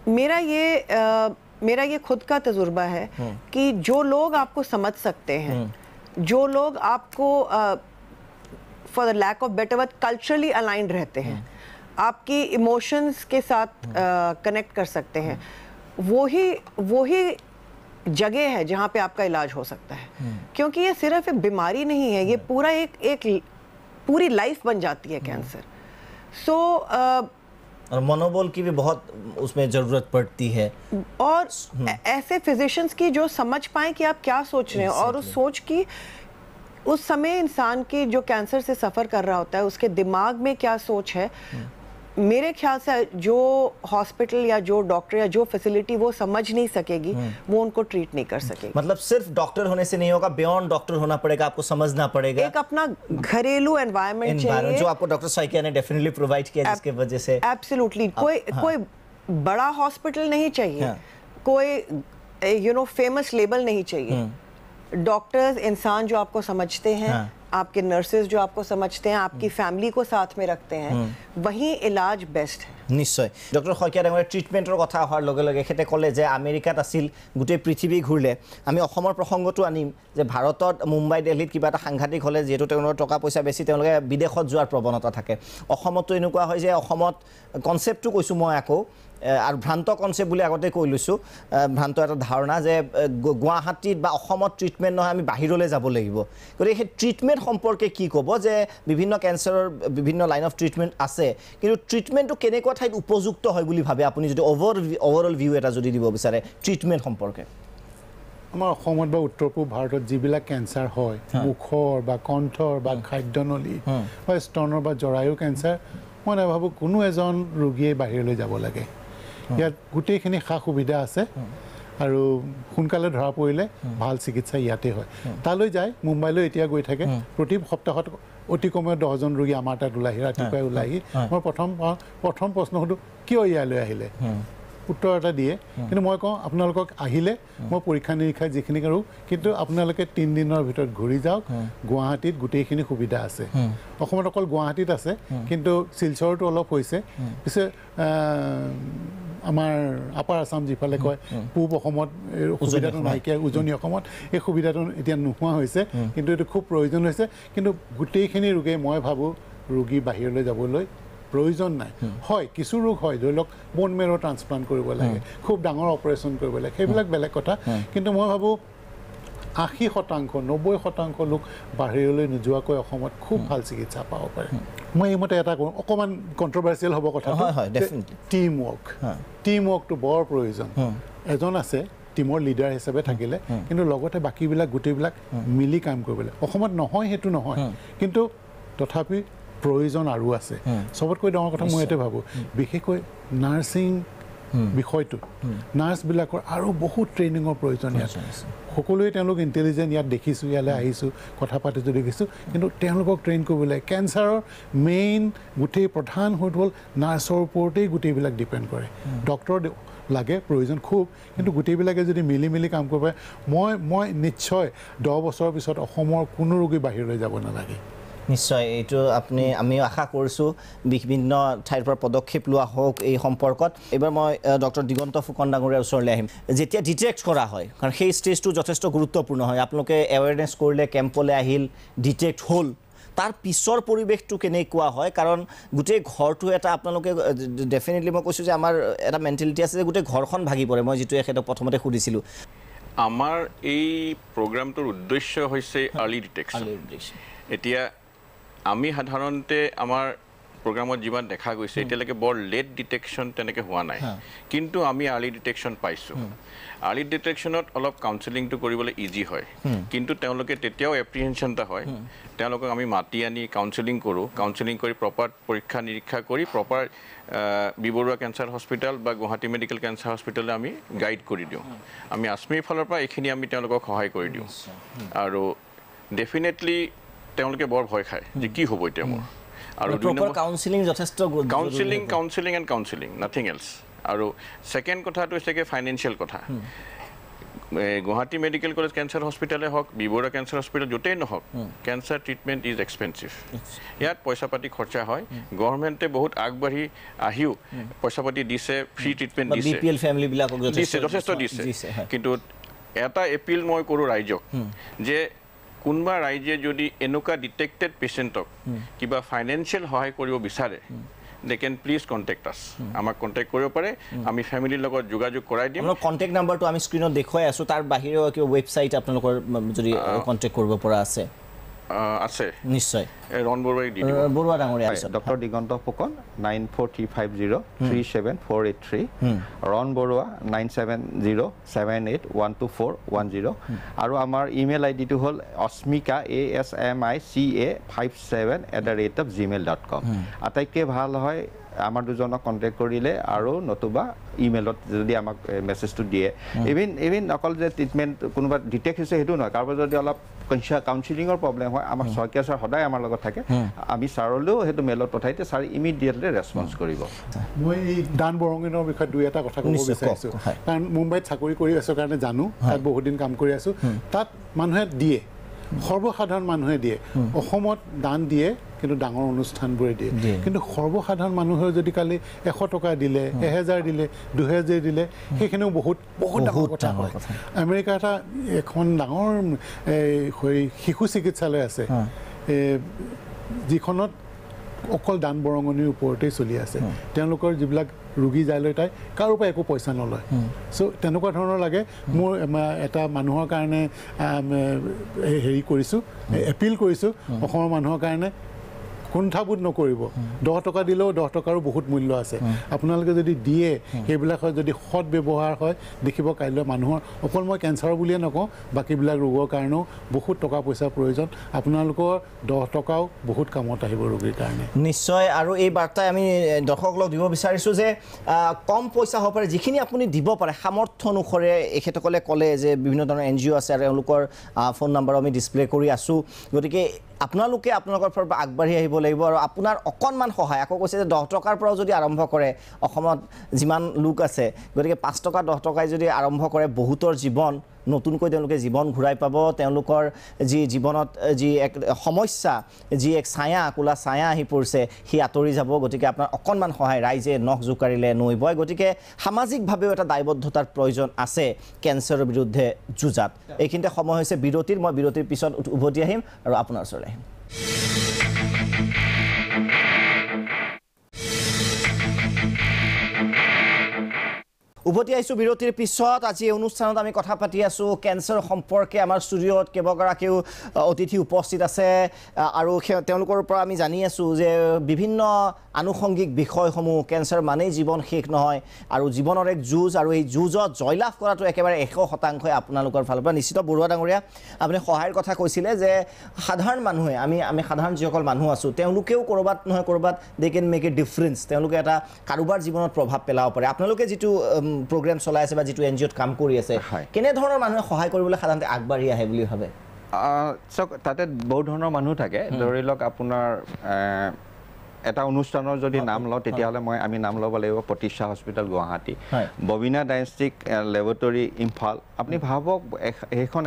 मेरा ये खुद का तजुर्बा है कि जो लोग आपको समझ सकते हैं जो लोग आपको for the lack of better word culturally aligned रहते हैं आपकी इमोशंस के साथ कनेक्ट कर सकते हैं वो ही जगह है जहाँ पे आपका इलाज हो सकता है क्योंकि ये सिर्फ एक बीमारी नहीं है ये पूरा एक पूरी लाइफ बन जाती है कैंसर सो और मनोबल की भी बहुत उसमें ज़रूरत पड़ती है और ऐसे फिजिशियंस की जो समझ पाए कि आप क्या सोच रहे हैं और उस सोच की उस समय इंसान की जो कैंसर से सफ़र कर रहा होता है उसके दिमाग में क्या सोच है मेरे ख्याल से जो हॉस्पिटल या जो डॉक्टर या जो फैसिलिटी वो समझ नहीं सकेगी वो उनको ट्रीट नहीं कर सकेगी मतलब सिर्फ डॉक्टर होने से नहीं होगा बियॉन्ड डॉक्टर होना पड़ेगा आपको समझना पड़ेगा एक अपना घरेलू एनवायरनमेंट चाहिए जो आपको डॉक्टर सेकिया ने डेफिनेटली प्रोवाइड किया जिसके वजह से एब्सोल्युटली कोई बड़ा हॉस्पिटल नहीं चाहिए कोई फेमस लेबल नहीं चाहिए डॉक्टर्स इंसान जो आपको समझते हैं आपके नर्सेज जो आपको समझते हैं, आपकी फैमिली को साथ में रखते हैं, वही इलाज बेस्ट है। নিশ্চয় ডক্টৰ শইকীয়া ডাঙৰীয়া ট্ৰিটমেণ্টৰ কথা অহাৰ লগে লগে এখেতে ক'লে যে আমেৰিকাত আছিল গোটেই পৃথিৱী ঘূৰিলে আমি অসমৰ প্ৰসংগটো আনিম যে ভাৰতত মুম্বাই দিল্লীত কিবা এটা সাংঘাতিক হ'লে যিহেতু তেওঁলোকৰ টকা পইচা বেছি তেওঁলোকে বিদেশত যোৱাৰ প্ৰৱণতা থাকে অসমতো এনেকুৱা হয় যে অসমত কনচেপ্টটো কৈছোঁ মই আকৌ আৰু ভ্ৰান্ত কনচেপ্ট বুলি আগতে কৈ লৈছোঁ ভ্ৰান্ত এটা ধাৰণা যে গুৱাহাটীত বা অসমত ট্ৰিটমেণ্ট নহয় আমি বাহিৰলৈ যাব লাগিব গতিকে সেই ট্ৰিটমেণ্ট সম্পৰ্কে কি ক'ব যে বিভিন্ন কেঞ্চাৰৰ বিভিন্ন লাইন অফ ট্ৰিটমেণ্ট আছে কিন্তু ট্ৰিটমেণ্টটো কেনেকুৱা ঠাইত উপযুক্ত হয় বুলি ভাবে আপুনি যদি অভাৰঅল ভিউ এটা যদি দিব বিচাৰে ট্ৰিটমেণ্ট সম্পৰ্কে আমাৰ অসমত বা উত্তৰ পূব ভাৰতত যিবিলাক কেঞ্চাৰ হয় মুখৰ বা কণ্ঠৰ বা খাদ্যনলী বা স্তনৰ বা জৰায়ু কেঞ্চাৰ মই নাভাবোঁ কোনো এজন ৰোগীয়ে বাহিৰলৈ যাব লাগে ইয়াত গোটেইখিনি সা সুবিধা আছে আৰু সোনকালে ধৰা পৰিলে ভাল চিকিৎসা ইয়াতে হয় তালৈ যায় মুম্বাইলৈ এতিয়া গৈ থাকে প্ৰতি সপ্তাহত অতি কমেও 10জন ৰোগী আমাৰ তাত ওলাহি ৰাতিপুৱাই ওলাহি মই প্ৰথম প্ৰশ্ন সুধো কিয় ইয়ালৈ আহিলে উত্তৰ এটা দিয়ে কিন্তু মই কওঁ আপোনালোকক আহিলে মই পৰীক্ষা নিৰীক্ষা যিখিনি কৰোঁ কিন্তু আপোনালোকে 3 দিনৰ ভিতৰত ঘূৰি যাওক গুৱাহাটীত গোটেইখিনি সুবিধা আছে অসমত অকল গুৱাহাটীত আছে কিন্তু শিলচৰতো অলপ হৈছে পিছে আমাৰ আপাৰ আসাম যিফালে কয় পূব অসমত সুবিধাটো নাইকিয়া উজনি অসমত এই সুবিধাটো এতিয়া নোহোৱা হৈছে কিন্তু এইটো খুব প্ৰয়োজন হৈছে কিন্তু গোটেইখিনি ৰোগে মই ভাবোঁ ৰোগী বাহিৰলৈ যাবলৈ প্ৰয়োজন নাই হয় কিছু ৰোগ হয় ধৰি লওক বোন মেৰো ট্ৰান্সপ্লান্ট কৰিব লাগে খুব ডাঙৰ অপাৰেশ্যন কৰিব লাগে সেইবিলাক বেলেগ কথা কিন্তু মই ভাবোঁ 80% 90% লোক বাহিৰলৈ নোযোৱাকৈ অসমত খুব ভাল চিকিৎসা পাব পাৰে মই এইমতে এটা কওঁ অকণমান কণ্ট্ৰভাৰ্চিয়েল হ'ব কথাটো টিম ৱৰ্কটো বৰ প্ৰয়োজন এজন আছে টিমৰ লিডাৰ হিচাপে থাকিলে কিন্তু লগতে বাকীবিলাক গোটেইবিলাক মিলি কাম কৰিব লাগে অসমত নহয় সেইটো নহয় কিন্তু তথাপি প্ৰয়োজন আৰু আছে সবতকৈ ডাঙৰ কথা মই এইটো ভাবোঁ বিশেষকৈ নাৰ্ছিং বিষয়টো নাৰ্ছবিলাকৰ আৰু বহুত ট্ৰেইনিঙৰ প্ৰয়োজন আছে সকলোৱে তেওঁলোক ইণ্টেলিজেণ্ট ইয়াত দেখিছোঁ ইয়ালৈ আহিছোঁ কথা পাতিছোঁ দেখিছোঁ কিন্তু তেওঁলোকক ট্ৰেইন কৰিব লাগে কেঞ্চাৰৰ মেইন গোটেই প্ৰধান হ'ল নাৰ্ছৰ ওপৰতেই গোটেইবিলাক ডিপেণ্ড কৰে ডক্টৰ লাগে প্ৰয়োজন খুব কিন্তু গোটেইবিলাকে যদি মিলি কাম কৰিব পাৰে মই নিশ্চয় 10 বছৰৰ পিছত অসমৰ কোনো ৰোগী বাহিৰলৈ যাব নালাগে নিশ্চয় এইটো আমি আশা কৰিছোঁ বিভিন্ন ঠাইৰ পৰা পদক্ষেপ লোৱা হওক এই সম্পৰ্কত এবাৰ মই ডক্টৰ দিগন্ত ফুকন ডাঙৰীয়াৰ ওচৰলৈ আহিম যেতিয়া ডিটেক্ট কৰা হয় কাৰণ সেই ষ্টেজটো যথেষ্ট গুৰুত্বপূৰ্ণ হয় আপোনালোকে এৱেৰনেছ কৰিলে কেম্পলৈ আহিল ডিটেক্ট হ'ল তাৰ পিছৰ পৰিৱেশটো কেনেকুৱা হয় কাৰণ গোটেই ঘৰটো এটা আপোনালোকে ডেফিনেটলি মই কৈছোঁ যে আমাৰ এটা মেণ্টেলিটি আছে যে গোটেই ঘৰখন ভাগি পৰে মই যিটো এখেতক প্ৰথমতে সুধিছিলোঁ আমাৰ এই প্ৰগ্ৰামটোৰ উদ্দেশ্য হৈছে আৰ্লি ডিটেকশ্যন এতিয়া আমি সাধাৰণতে আমাৰ প্ৰগ্ৰামত যিমান দেখা গৈছে এতিয়ালৈকে বৰ লেট ডিটেকশ্যন তেনেকৈ হোৱা নাই কিন্তু আমি আৰ্লি ডিটেকশ্যন পাইছোঁ আৰ্লি ডিটেকশ্যনত অলপ কাউন্সেলিংটো কৰিবলৈ ইজি হয় কিন্তু তেওঁলোকে তেতিয়াও এপ্ৰিহেনশ্যন এটা হয় তেওঁলোকক আমি মাতি আনি কাউন্সেলিং কৰোঁ কাউন্সেলিং কৰি প্ৰপাৰ পৰীক্ষা নিৰীক্ষা কৰি proper B Barua cancer hospital বা গুৱাহাটী মেডিকেল কেঞ্চাৰ হস্পিটেললৈ আমি গাইড কৰি দিওঁ আমি আশ্মীৰ ফালৰ পৰা এইখিনি আমি তেওঁলোকক সহায় কৰি দিওঁ আৰু ডেফিনেটলি তেওঁলোকে বৰ ভয় খায় যে কি হ'ব এতিয়া মোৰ আৰু counselling and counselling nothing else আৰু ছেকেণ্ড কথাটো হৈছে ফাইনেন্সিয়েল কথা গুৱাহাটী মেডিকেল কলেজ কেঞ্চাৰ হস্পিটেলে হওক বি বৰুৱা কেঞ্চাৰ হস্পিটেল য'তেই নহওক কেঞ্চাৰ ট্ৰিটমেণ্ট ইজ এক্সপেঞ্চিভ ইয়াত পইচা পাতি খৰচা হয় গভৰ্ণমেণ্টে বহুত আগবাঢ়ি আহিও পইচা পাতি দিছে ফ্ৰী ট্ৰিটমেণ্ট দিছে যথেষ্ট দিছে কিন্তু এটা এপিল মই কৰোঁ ৰাইজক যে কোনোবা ৰাইজে যদি এনেকুৱা ডিটেক্টেড পেচেণ্টক কিবা ফাইনেন্সিয়েল সহায় কৰিব বিচাৰে they can please contact us আমাক কন্টেক্ট কৰিব পাৰে আমি ফ্যামিলিৰ লগত যোগাযোগ কৰাই দিম আমাৰ কন্টেক্ট নাম্বাৰটো আমি স্ক্ৰিনত দেখুৱাই আছো তাৰ বাহিৰেও কিবা ৱেবছাইট আপোনালোকৰ যদি কন্টেক্ট কৰিব পৰা আছে আছে নিশ্চয় ৰণ বৰুৱাই দি দিব বৰুৱা ডাঙৰীয়া আছে ডক্টৰ দিগন্ত ফুকন 9435037483 ৰণ বৰুৱা 9707812410 আৰু আমাৰ ইমেইল আইডিটো হ'ল asmika asmica57@gmail.com আটাইতকৈ ভাল হয় আমাৰ দুজনক কন্টেক্ট কৰিলে আৰু নতুবা ইমেইলত যদি আমাক মেছেজটো দিয়ে ইভিন অকল যে ট্ৰিটমেণ্ট কোনোবা ডিটেক্ট হৈছে সেইটো নহয় কাৰোবাৰ যদি অলপ কাউন্সেলিঙৰ প্ৰব্লেম হয় আমাক শইকীয়া ছাৰ সদায় আমাৰ লগত থাকে আমি ছাৰলৈও সেইটো মেইলত পঠাইতে ছাৰ ইমিডিয়েটলি ৰেছপন্স কৰিব মই এই দান বৰঙণৰ বিষয়ে দুই এটা কথা ক'ব বিচাৰিছোঁ কাৰণ মুম্বাইত চাকৰি কৰি আছোঁ কাৰণে জানো তাত বহুত দিন কাম কৰি আছোঁ তাত মানুহে দিয়ে সৰ্বসাধাৰণ মানুহে দিয়ে অসমত দান দিয়ে কিন্তু ডাঙৰ অনুষ্ঠানবোৰে দিয়ে কিন্তু সৰ্বসাধাৰণ মানুহে যদি কালি 100 টকা দিলে 1000 দিলে 2000 দিলে সেইখিনিও বহুত ডাঙৰ কথা হয় আমেৰিকা এখন ডাঙৰ শিশু চিকিৎসালয় আছে যিখনত অকল দান বৰঙণিৰ ওপৰতেই চলি আছে তেওঁলোকৰ যিবিলাক ৰোগী যায়লৈ তাই কাৰো পৰা একো পইচা নলয় চ' তেনেকুৱা ধৰণৰ লাগে মোৰ এটা মানুহৰ কাৰণে হেৰি কৰিছোঁ এপিল কৰিছোঁ অসমৰ মানুহৰ কাৰণে কুণ্ঠাবোধ নকৰিব 10 টকা দিলেও 10 টকাৰো বহুত মূল্য আছে আপোনালোকে যদি দিয়ে সেইবিলাকৰ যদি সৎ ব্যৱহাৰ হয় দেখিব কাইলৈ মানুহৰ অকল মই কেঞ্চাৰৰ বুলিয়ে নকওঁ বাকীবিলাক ৰোগৰ কাৰণেও বহুত টকা পইচাৰ প্ৰয়োজন আপোনালোকৰ 10 টকাও বহুত কামত আহিব ৰোগীৰ কাৰণে নিশ্চয় আৰু এই বাৰ্তাই আমি দৰ্শকসকলক দিব বিচাৰিছোঁ যে কম পইচা হ'ব পাৰে যিখিনি আপুনি দিব পাৰে সামৰ্থ্য অনুসৰে এখেতসকলে ক'লে যে বিভিন্ন ধৰণৰ NGO আছে আৰু তেওঁলোকৰ ফোন নম্বৰ আমি ডিছপ্লে কৰি আছোঁ গতিকে আপোনালোকে আপোনালোকৰ পৰা আগবাঢ়ি আহিব লাগিব আৰু আপোনাৰ অকণমান সহায় আকৌ কৈছে যে 10 টকাৰ পৰাও যদি আৰম্ভ কৰে অসমত যিমান লোক আছে গতিকে 5 টকা 10 টকাই যদি আৰম্ভ কৰে বহুতৰ জীৱন নতুনকৈ তেওঁলোকে জীৱন ঘূৰাই পাব তেওঁলোকৰ যি জীৱনত যি এক সমস্যা যি এক ছায়া কোলা ছায়া আহি পৰিছে সি আঁতৰি যাব গতিকে আপোনাৰ অকণমান সহায় ৰাইজে নখ জোকাৰিলে নৈ বয় গতিকে সামাজিকভাৱেও এটা দায়বদ্ধতাৰ প্ৰয়োজন আছে কেঞ্চাৰৰ বিৰুদ্ধে যুঁজাত এইখিনিতে সময় হৈছে বিৰতিৰ মই বিৰতিৰ পিছত উভতি আহিম আৰু আপোনাৰ ওচৰলৈ আহিম উভতি আহিছোঁ বিৰতিৰ পিছত আজি অনুষ্ঠানত আমি কথা পাতি আছোঁ কেঞ্চাৰ সম্পৰ্কে আমাৰ ষ্টুডিঅ'ত কেইবাগৰাকীও অতিথি উপস্থিত আছে আৰু তেওঁলোকৰ পৰা আমি জানি আছোঁ যে বিভিন্ন আনুষংগিক বিষয়সমূহ কেঞ্চাৰ মানেই জীৱন শেষ নহয় আৰু জীৱনৰ এক যুঁজ আৰু এই যুঁজত জয়লাভ কৰাটো একেবাৰে 100% আপোনালোকৰ ফালৰ পৰা নিশ্চিত বৰুৱা ডাঙৰীয়া আপুনি সহায়ৰ কথা কৈছিলে যে সাধাৰণ মানুহে আমি সাধাৰণ যিসকল মানুহ আছোঁ তেওঁলোকেও ক'ৰবাত নহয় ক'ৰবাত দে কেন মেক এ ডিফাৰেঞ্চ তেওঁলোকে এটা কাৰোবাৰ জীৱনত প্ৰভাৱ পেলাব পাৰে আপোনালোকে যিটো প্ৰগ্ৰাম চলাই আছে বা যিটো NGOত কাম কৰি আছে কেনে ধৰণৰ মানুহে সহায় কৰিবলৈ সাধাৰণতে আগবাঢ়ি আহে বুলি ভাবে তাতে বহুত ধৰণৰ মানুহ থাকে ধৰি লওক আপোনাৰ এটা অনুষ্ঠানৰ যদি নাম লওঁ তেতিয়াহ'লে আমি নাম ল'ব লাগিব Pratishtha hospital Guwahati Babina diagnostic laboratory Imphal আপুনি ভাবক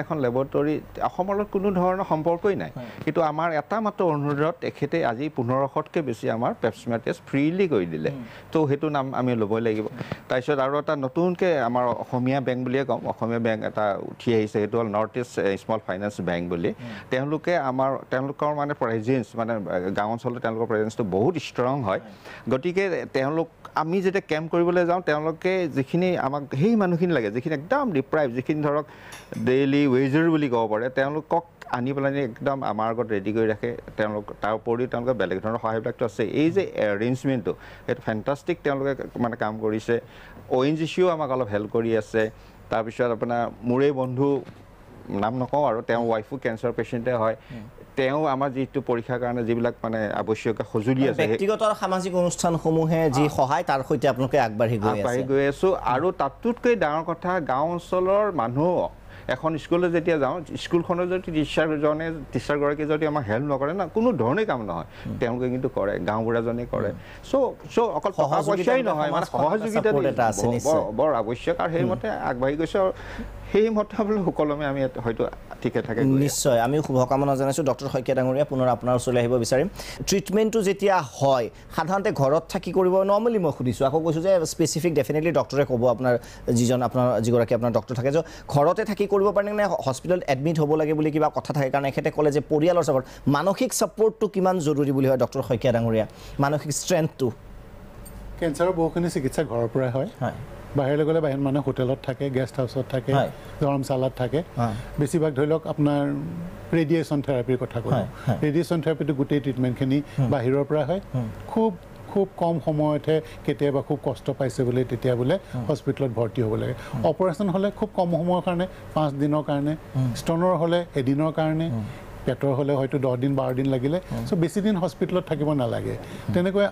এখন লেবৰেটৰী অসমৰ লগত কোনো ধৰণৰ সম্পৰ্কই নাই কিন্তু আমাৰ এটা মাত্ৰ অনুৰোধত তেখেতে আজি 1500তকৈ বেছি আমাৰ পেপছমেৰ টেষ্ট ফ্ৰীলি কৰি দিলে তো সেইটো নাম আমি ল'বই লাগিব তাৰপিছত আৰু এটা নতুনকৈ আমাৰ অসমীয়া বেংক বুলিয়ে কওঁ অসমীয়া বেংক এটা উঠি আহিছে সেইটো হ'ল north east small finance bank বুলি তেওঁলোকৰ মানে প্ৰেজেঞ্চ মানে গাঁও অঞ্চলত তেওঁলোকৰ প্ৰেজেঞ্চটো বহুত ষ্ট্ৰং হয় গতিকে তেওঁলোক আমি যেতিয়া কেম্প কৰিবলৈ যাওঁ তেওঁলোকে যিখিনি আমাক সেই মানুহখিনি লাগে যিখিনি একদম ডিপ্ৰাইভ যিখিনি ধৰক ডেইলি ৱেজাৰ বুলি ক'ব পাৰে তেওঁলোকক আনি পেলাই একদম আমাৰ আগত ৰেডি কৰি ৰাখে তেওঁলোক তাৰ উপৰিও তেওঁলোকে বেলেগ ধৰণৰ সহায়বিলাকটো আছে এই যে এৰেঞ্জমেণ্টটো সেইটো ফেণ্টাষ্টিক তেওঁলোকে মানে কাম কৰিছে ONGCও আমাক অলপ হেল্প কৰি আছে তাৰপিছত আপোনাৰ মোৰে বন্ধু নাম নকওঁ আৰু তেওঁ ৱাইফো কেঞ্চাৰ পেচেণ্টে হয় তেওঁ আমাৰ যিটো পৰীক্ষাৰ কাৰণে যিবিলাক মানে আৱশ্যকীয় সঁজুলি আছে ব্যক্তিগত আৰু সামাজিক অনুষ্ঠানসমূহে যি সহায় তাৰ সৈতে আপোনালোকে আগবাঢ়ি গৈ আছোঁ আৰু তাতোতকৈ ডাঙৰ কথা গাঁও অঞ্চলৰ মানুহ এখন স্কুললৈ যেতিয়া যাওঁ স্কুলখনৰ যদি টিচাৰগৰাকীয়ে যদি আমাক হেল্প নকৰে না কোনো ধৰণেই কাম নহয় তেওঁলোকে কিন্তু কৰে গাঁওবুঢ়াজনে কৰে চ' অকল টকা পইচাই নহয় মানে সহযোগিতা বৰ আৱশ্যক আৰু সেইমতে আগবাঢ়ি গৈছে আৰু সেই মতে সুকলমে আমি হয়তো ঠিকে থাকে নিশ্চয় আমি শুভকামনা জনাইছোঁ ডক্টৰ শইকীয়া ডাঙৰীয়া পুনৰ আপোনাৰ ওচৰলৈ আহিব বিচাৰিম ট্ৰিটমেণ্টটো যেতিয়া হয় সাধাৰণতে ঘৰত থাকি কৰিব নৰ্মেলি মই সুধিছোঁ আকৌ কৈছোঁ যে স্পেচিফিক ডেফিনেটলি ডক্টৰে ক'ব আপোনাৰ যিগৰাকী আপোনাৰ ডক্টৰ থাকে যে ঘৰতে থাকি কৰিব পাৰে নে হস্পিটেলত এডমিট হ'ব লাগে বুলি কিবা কথা থাকে কাৰণে এখেতে ক'লে যে পৰিয়ালৰ ছাপৰ্ট মানসিক ছাপৰ্টটো কিমান জৰুৰী বুলি হয় ডক্টৰ শইকীয়া ডাঙৰীয়া মানসিক ষ্ট্ৰেংথটো কেঞ্চাৰৰ বহুখিনি চিকিৎসা ঘৰৰ পৰাই হয় বাহিৰলৈ গ'লে বাহিৰত মানুহ হোটেলত থাকে গেষ্ট হাউচত থাকে ধৰ্মশালাত থাকে বেছিভাগ ধৰি লওক আপোনাৰ ৰেডিয়েশ্যন থেৰাপিৰ কথা ক'লোঁ ৰেডিয়েশ্যন থেৰাপিটো গোটেই ট্ৰিটমেণ্টখিনি বাহিৰৰ পৰা হয় খুব কম সময়তহে কেতিয়াবা খুব কষ্ট পাইছে বোলে তেতিয়া বোলে হস্পিটেলত ভৰ্তি হ'ব লাগে অপাৰেশ্যন হ'লে খুব কম সময়ৰ কাৰণে 5 দিনৰ কাৰণে ষ্টনৰ হ'লে এদিনৰ কাৰণে পেটৰ হ'লে হয়তো 10 দিন 12 দিন লাগিলে চ' বেছি দিন হস্পিটেলত থাকিব নালাগে তেনেকৈ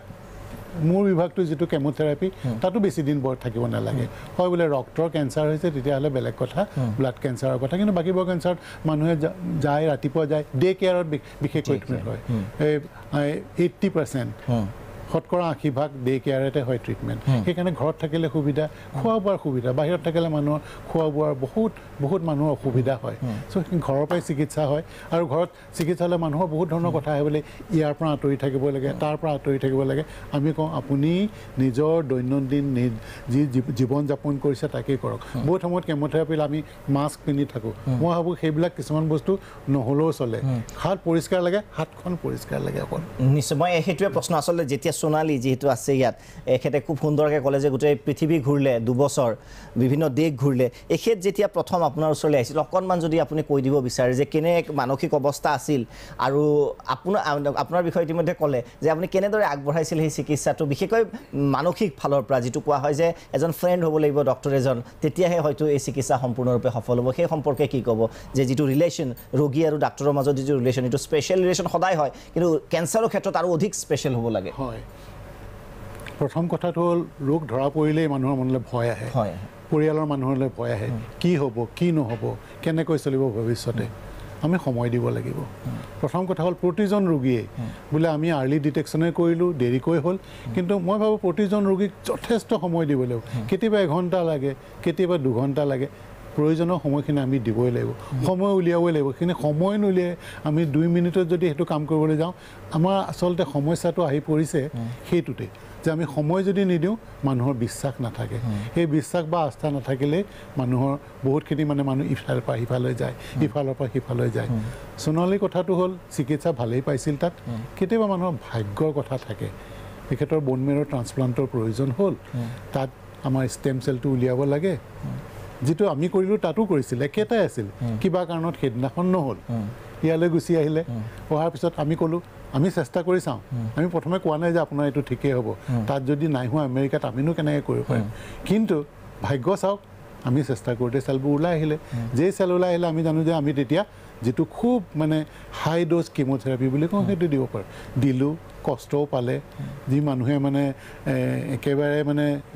মোৰ বিভাগটো যিটো কেমোথেৰাপি তাতো বেছি দিন থাকিব নালাগে হয় বোলে ৰক্তৰ কেঞ্চাৰ হৈছে তেতিয়াহ'লে বেলেগ কথা ব্লাড কেঞ্চাৰৰ কথা কিন্তু বাকীবোৰ কেঞ্চাৰত মানুহে যায় ৰাতিপুৱা যায় ডে কেয়াৰত বিশেষকৈ ট্ৰিটমেণ্ট হয় 80% শতকৰা 80% ডে কেয়াৰতে হয় ট্ৰিটমেণ্ট সেইকাৰণে ঘৰত থাকিলে সুবিধা খোৱা বোৱাৰ সুবিধা বাহিৰত থাকিলে মানুহৰ খোৱা বোৱাৰ বহুত মানুহৰ অসুবিধা হয় চ' ঘৰৰ পৰাই চিকিৎসা হয় আৰু ঘৰত চিকিৎসা হ'লে মানুহৰ বহুত ধৰণৰ কথা আহে বোলে ইয়াৰ পৰা আঁতৰি থাকিব লাগে তাৰ পৰা আঁতৰি থাকিব লাগে আমি কওঁ আপুনি নিজৰ দৈনন্দিন যি জীৱন যাপন কৰিছে তাকেই কৰক বহুত সময়ত কেমোথেৰাপিত আমি মাস্ক পিন্ধি থাকোঁ মই ভাবোঁ সেইবিলাক কিছুমান বস্তু নহ'লেও চলে হাত পৰিষ্কাৰ লাগে হাতখন পৰিষ্কাৰ লাগে অকল নিশ্চয় মই সেইটোৱে প্ৰশ্ন আচলতে যেতিয়া সোণালী যিহেতু আছে ইয়াত এখেতে খুব সুন্দৰকৈ ক'লে যে গোটেই পৃথিৱী ঘূৰিলে 2 বছৰ বিভিন্ন দেশ ঘূৰিলে এখেত যেতিয়া প্ৰথম আপোনাৰ ওচৰলৈ আহিছিল অকণমান যদি আপুনি কৈ দিব বিচাৰে যে কেনে মানসিক অৱস্থা আছিল আৰু আপোনাৰ বিষয়ে ইতিমধ্যে ক'লে যে আপুনি কেনেদৰে আগবঢ়াইছিল সেই চিকিৎসাটো বিশেষকৈ মানসিক ফালৰ পৰা যিটো কোৱা হয় যে এজন ফ্ৰেণ্ড হ'ব লাগিব ডক্টৰ এজন তেতিয়াহে হয়তো এই চিকিৎসা সম্পূৰ্ণৰূপে সফল হ'ব সেই সম্পৰ্কে কি ক'ব যে যিটো ৰিলেশ্যন ৰোগী আৰু ডাক্তৰৰ মাজত যিটো ৰিলেশ্যন এইটো স্পেচিয়েল ৰিলেশ্যন সদায় হয় কিন্তু কেঞ্চাৰৰ ক্ষেত্ৰত আৰু অধিক স্পেচিয়েল হ'ব লাগে হয় প্ৰথম কথাটো হ'ল ৰোগ ধৰা পৰিলেই মানুহৰ মনলৈ ভয় আহে পৰিয়ালৰ মানুহলৈ ভয় আহে কি হ'ব কি নহ'ব কেনেকৈ চলিব ভৱিষ্যতে আমি সময় দিব লাগিব প্ৰথম কথা হ'ল প্ৰতিজন ৰোগীয়ে বোলে আমি আৰ্লি ডিটেকশ্যনে কৰিলোঁ দেৰিকৈ হ'ল কিন্তু মই ভাবোঁ প্ৰতিজন ৰোগীক যথেষ্ট সময় দিব লাগিব কেতিয়াবা 1 ঘণ্টা লাগে কেতিয়াবা 2 ঘণ্টা লাগে প্ৰয়োজনীয় সময়খিনি আমি দিবই লাগিব সময় উলিয়াবই লাগিব কিন্তু সময় নুলিয়াই আমি 2 মিনিটত যদি সেইটো কাম কৰিবলৈ যাওঁ আমাৰ আচলতে সমস্যাটো আহি পৰিছে সেইটোতে যে আমি সময় যদি নিদিওঁ মানুহৰ বিশ্বাস নাথাকে সেই বিশ্বাস বা আস্থা নাথাকিলে মানুহৰ বহুতখিনি মানুহ ইফালৰ পৰা সিফালৈ যায় ইফালৰ পৰা সিফালৈ যায় সোণালী কথাটো হ'ল চিকিৎসা ভালেই পাইছিল তাত কেতিয়াবা মানুহৰ ভাগ্যৰ কথা থাকে তেখেতৰ বোন মেৰৰ ট্ৰান্সপ্লাণ্টৰ প্ৰয়োজন হ'ল তাত আমাৰ ষ্টেম চেলটো উলিয়াব লাগে যিটো আমি কৰিলোঁ তাতো কৰিছিল একেটাই আছিল কিবা কাৰণত সেইদিনাখন নহ'ল ইয়ালৈ গুচি আহিলে অহাৰ পিছত আমি ক'লোঁ আমি চেষ্টা কৰি চাওঁ আমি প্ৰথমে কোৱা নাই যে আপোনাৰ এইটো ঠিকেই হ'ব তাত যদি নাই হোৱা আমেৰিকাত আমিনো কেনেকৈ কৰিব পাৰিম কিন্তু ভাগ্য চাওক আমি চেষ্টা কৰোঁতে চেলবোৰ ওলাই আহিলে যেই চেল ওলাই আহিলে আমি জানো যে আমি তেতিয়া যিটো খুব হাই ড'জ কেমোথেৰাপি বুলি কওঁ সেইটো দিব পাৰোঁ দিলোঁ কষ্টও পালে যি মানুহে একেবাৰে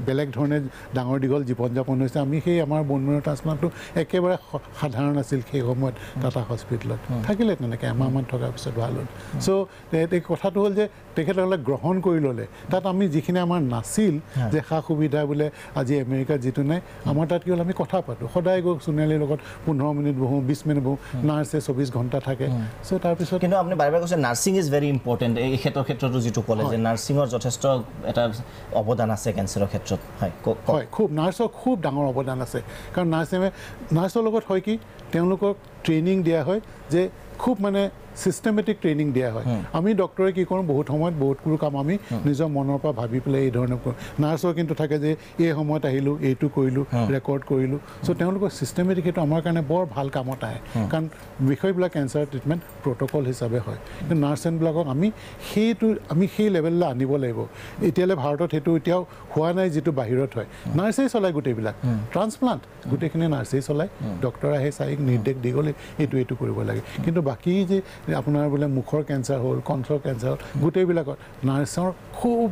বেলেগ ধৰণে ডাঙৰ দীঘল জীৱন যাপন হৈছে আমি সেই আমাৰ বোন মেৰৰ ট্ৰান্সপ্লাণ্টটো একেবাৰে সাধাৰণ আছিল সেই সময়ত টাটা হস্পিটেলত থাকিলে তেনেকৈ এমাহমান থকাৰ পিছত ভাল হ'ল চ' কথাটো হ'ল যে তেখেতসকলে গ্ৰহণ কৰি ল'লে তাত আমি যিখিনি আমাৰ নাছিল যে সা সুবিধা বোলে আজি আমেৰিকাত যিটো নাই আমাৰ তাত কি হ'ল আমি কথা পাতোঁ সদায় গৈ সোণালীৰ লগত 15 মিনিট বহোঁ 20 মিনিট বহোঁ নাৰ্ছে 24 ঘণ্টা থাকে চ' তাৰপিছত কিন্তু আপুনি বাৰে বাৰে কৈছে নাৰ্ছিং ইজ ভেৰি ইম্পৰ্টেণ্ট এই ক্ষেত্ৰতো যিটো ক'লে যে নাৰ্ছিঙৰ যথেষ্ট এটা অৱদান আছে কেঞ্চাৰৰ ক্ষেত্ৰত হয় খুব নাৰ্ছৰ খুব ডাঙৰ অৱদান আছে কাৰণ নাৰ্ছৰ লগত হয় কি তেওঁলোকক ট্ৰেইনিং দিয়া হয় যে খুব চিষ্টেমেটিক ট্ৰেইনিং দিয়া হয় আমি ডক্টৰে কি কৰোঁ বহুত সময়ত বহুতবোৰ কাম আমি নিজৰ মনৰ পৰা ভাবি পেলাই এই ধৰণে কৰোঁ নাৰ্ছৰ কিন্তু থাকে যে এই সময়ত আহিলোঁ এইটো কৰিলোঁ ৰেকৰ্ড কৰিলোঁ চ' তেওঁলোকৰ চিষ্টেমেটিক সেইটো আমাৰ কাৰণে বৰ ভাল কামত আহে কাৰণ বিষয়বিলাক কেঞ্চাৰ ট্ৰিটমেণ্ট প্ৰট'কল হিচাপে হয় কিন্তু নাৰ্ছবিলাকক আমি সেই লেভেললৈ আনিব লাগিব এতিয়ালৈ ভাৰতত সেইটো এতিয়াও হোৱা নাই যিটো বাহিৰত হয় নাৰ্ছেই চলায় গোটেইবিলাক ট্ৰান্সপ্লাণ্ট গোটেইখিনি নাৰ্ছেই চলায় ডক্টৰ আহে চাই নিৰ্দেশ দি গ'লে এইটো কৰিব লাগে কিন্তু বাকী যে আপোনাৰ বোলে মুখৰ কেঞ্চাৰ হ'ল কণ্ঠৰ কেঞ্চাৰ হ'ল গোটেইবিলাকত নাৰ্ছৰ খুব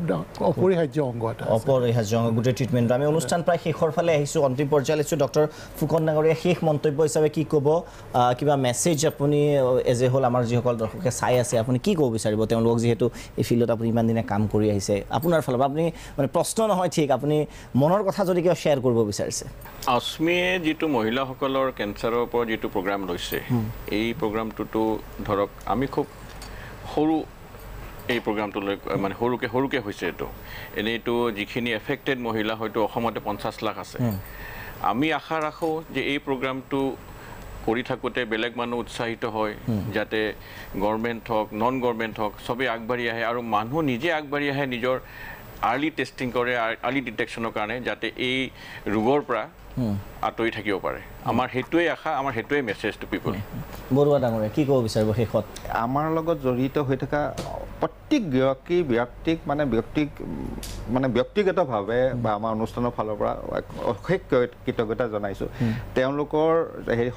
অপৰিহাৰ্য অংগ এটা অপৰিহাৰ্য অংগ গোটেই ট্ৰিটমেণ্ট আমি অনুষ্ঠান প্ৰায় শেষৰ ফালে আহিছোঁ অন্তিম পৰ্যায়লৈ আহিছোঁ ডক্টৰ ফুকন ডাঙৰীয়া শেষ মন্তব্য হিচাপে কি ক'ব কিবা মেছেজ আপুনি এজ এ হ'ল আমাৰ যিসকল দৰ্শকে চাই আছে আপুনি কি ক'ব বিচাৰিব তেওঁলোকক যিহেতু এই ফিল্ডত আপুনি ইমান দিনে কাম কৰি আহিছে আপোনাৰ ফালৰ পৰা আপুনি প্ৰশ্ন নহয় ঠিক আপুনি মনৰ কথা যদি কিবা শ্বেয়াৰ কৰিব বিচাৰিছে আশ্মিয়ে যিটো মহিলাসকলৰ কেঞ্চাৰৰ ওপৰত যিটো প্ৰগ্ৰাম লৈছে এই প্ৰগ্ৰামটোতো ধৰক আমি খুব সৰু এই প্ৰগ্ৰামটোলৈ সৰুকৈ হৈছে এইটো এনেইতো যিখিনি এফেক্টেড মহিলা হয়তো অসমতে 50 লাখ আছে আমি আশা ৰাখোঁ যে এই প্ৰগ্ৰামটো কৰি থাকোঁতে বেলেগ মানুহ উৎসাহিত হয় যাতে গভৰ্ণমেণ্ট হওক নন গভৰ্ণমেণ্ট হওক চবেই আগবাঢ়ি আহে আৰু মানুহ নিজে আগবাঢ়ি আহে নিজৰ আৰ্লি টেষ্টিং কৰে আৰ্লি ডিটেকশ্যনৰ কাৰণে যাতে এই ৰোগৰ পৰা আঁতৰি থাকিব পাৰে আমাৰ সেইটোৱে আশা আমাৰ সেইটোৱে মেছেজ টু পিপল বৰুৱা ডাঙৰীয়া কি ক'ব বিচাৰিব শেষত আমাৰ লগত জড়িত হৈ থকা প্ৰত্যেক ব্যক্তিগতভাৱে বা আমাৰ অনুষ্ঠানৰ ফালৰ পৰা অশেষ কৃতজ্ঞতা জনাইছোঁ তেওঁলোকৰ সেই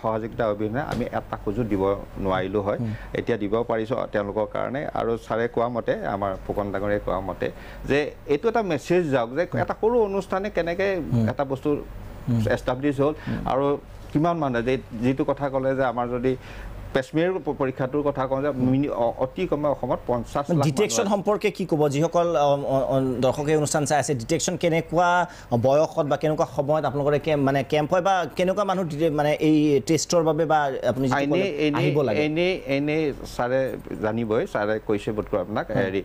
সহযোগিতা অবিহনে আমি এটা খোজো দিব নোৱাৰিলোঁ হয় এতিয়া দিব পাৰিছোঁ তেওঁলোকৰ কাৰণে আৰু ছাৰে কোৱা মতে আমাৰ ফুকন ডাঙৰীয়াই কোৱা মতে যে এইটো এটা মেছেজ যাওক যে এটা সৰু অনুষ্ঠানে কেনেকৈ এটা বস্তু এষ্টাব্লিছ হ'ল আৰু কিমান মানুহে যিটো কথা ক'লে যে আমাৰ যদি পেচমেৰ পৰীক্ষাটোৰ কথা কওঁ যে অতি কমে অসমত 50 লাখ ডিটেকশ্যন সম্পৰ্কে কি ক'ব যিসকল দৰ্শকে অনুষ্ঠান চাই আছে ডিটেকশ্যন কেনেকুৱা বয়সত বা কেনেকুৱা সময়ত আপোনালোকৰ মানে কেম্প হয় বা কেনেকুৱা মানুহ মানে এই টেষ্টৰ বাবে বা আপুনি আহিব লাগে এনে ছাৰে জানিবই ছাৰে কৈছে বোধকৰো আপোনাক হেৰি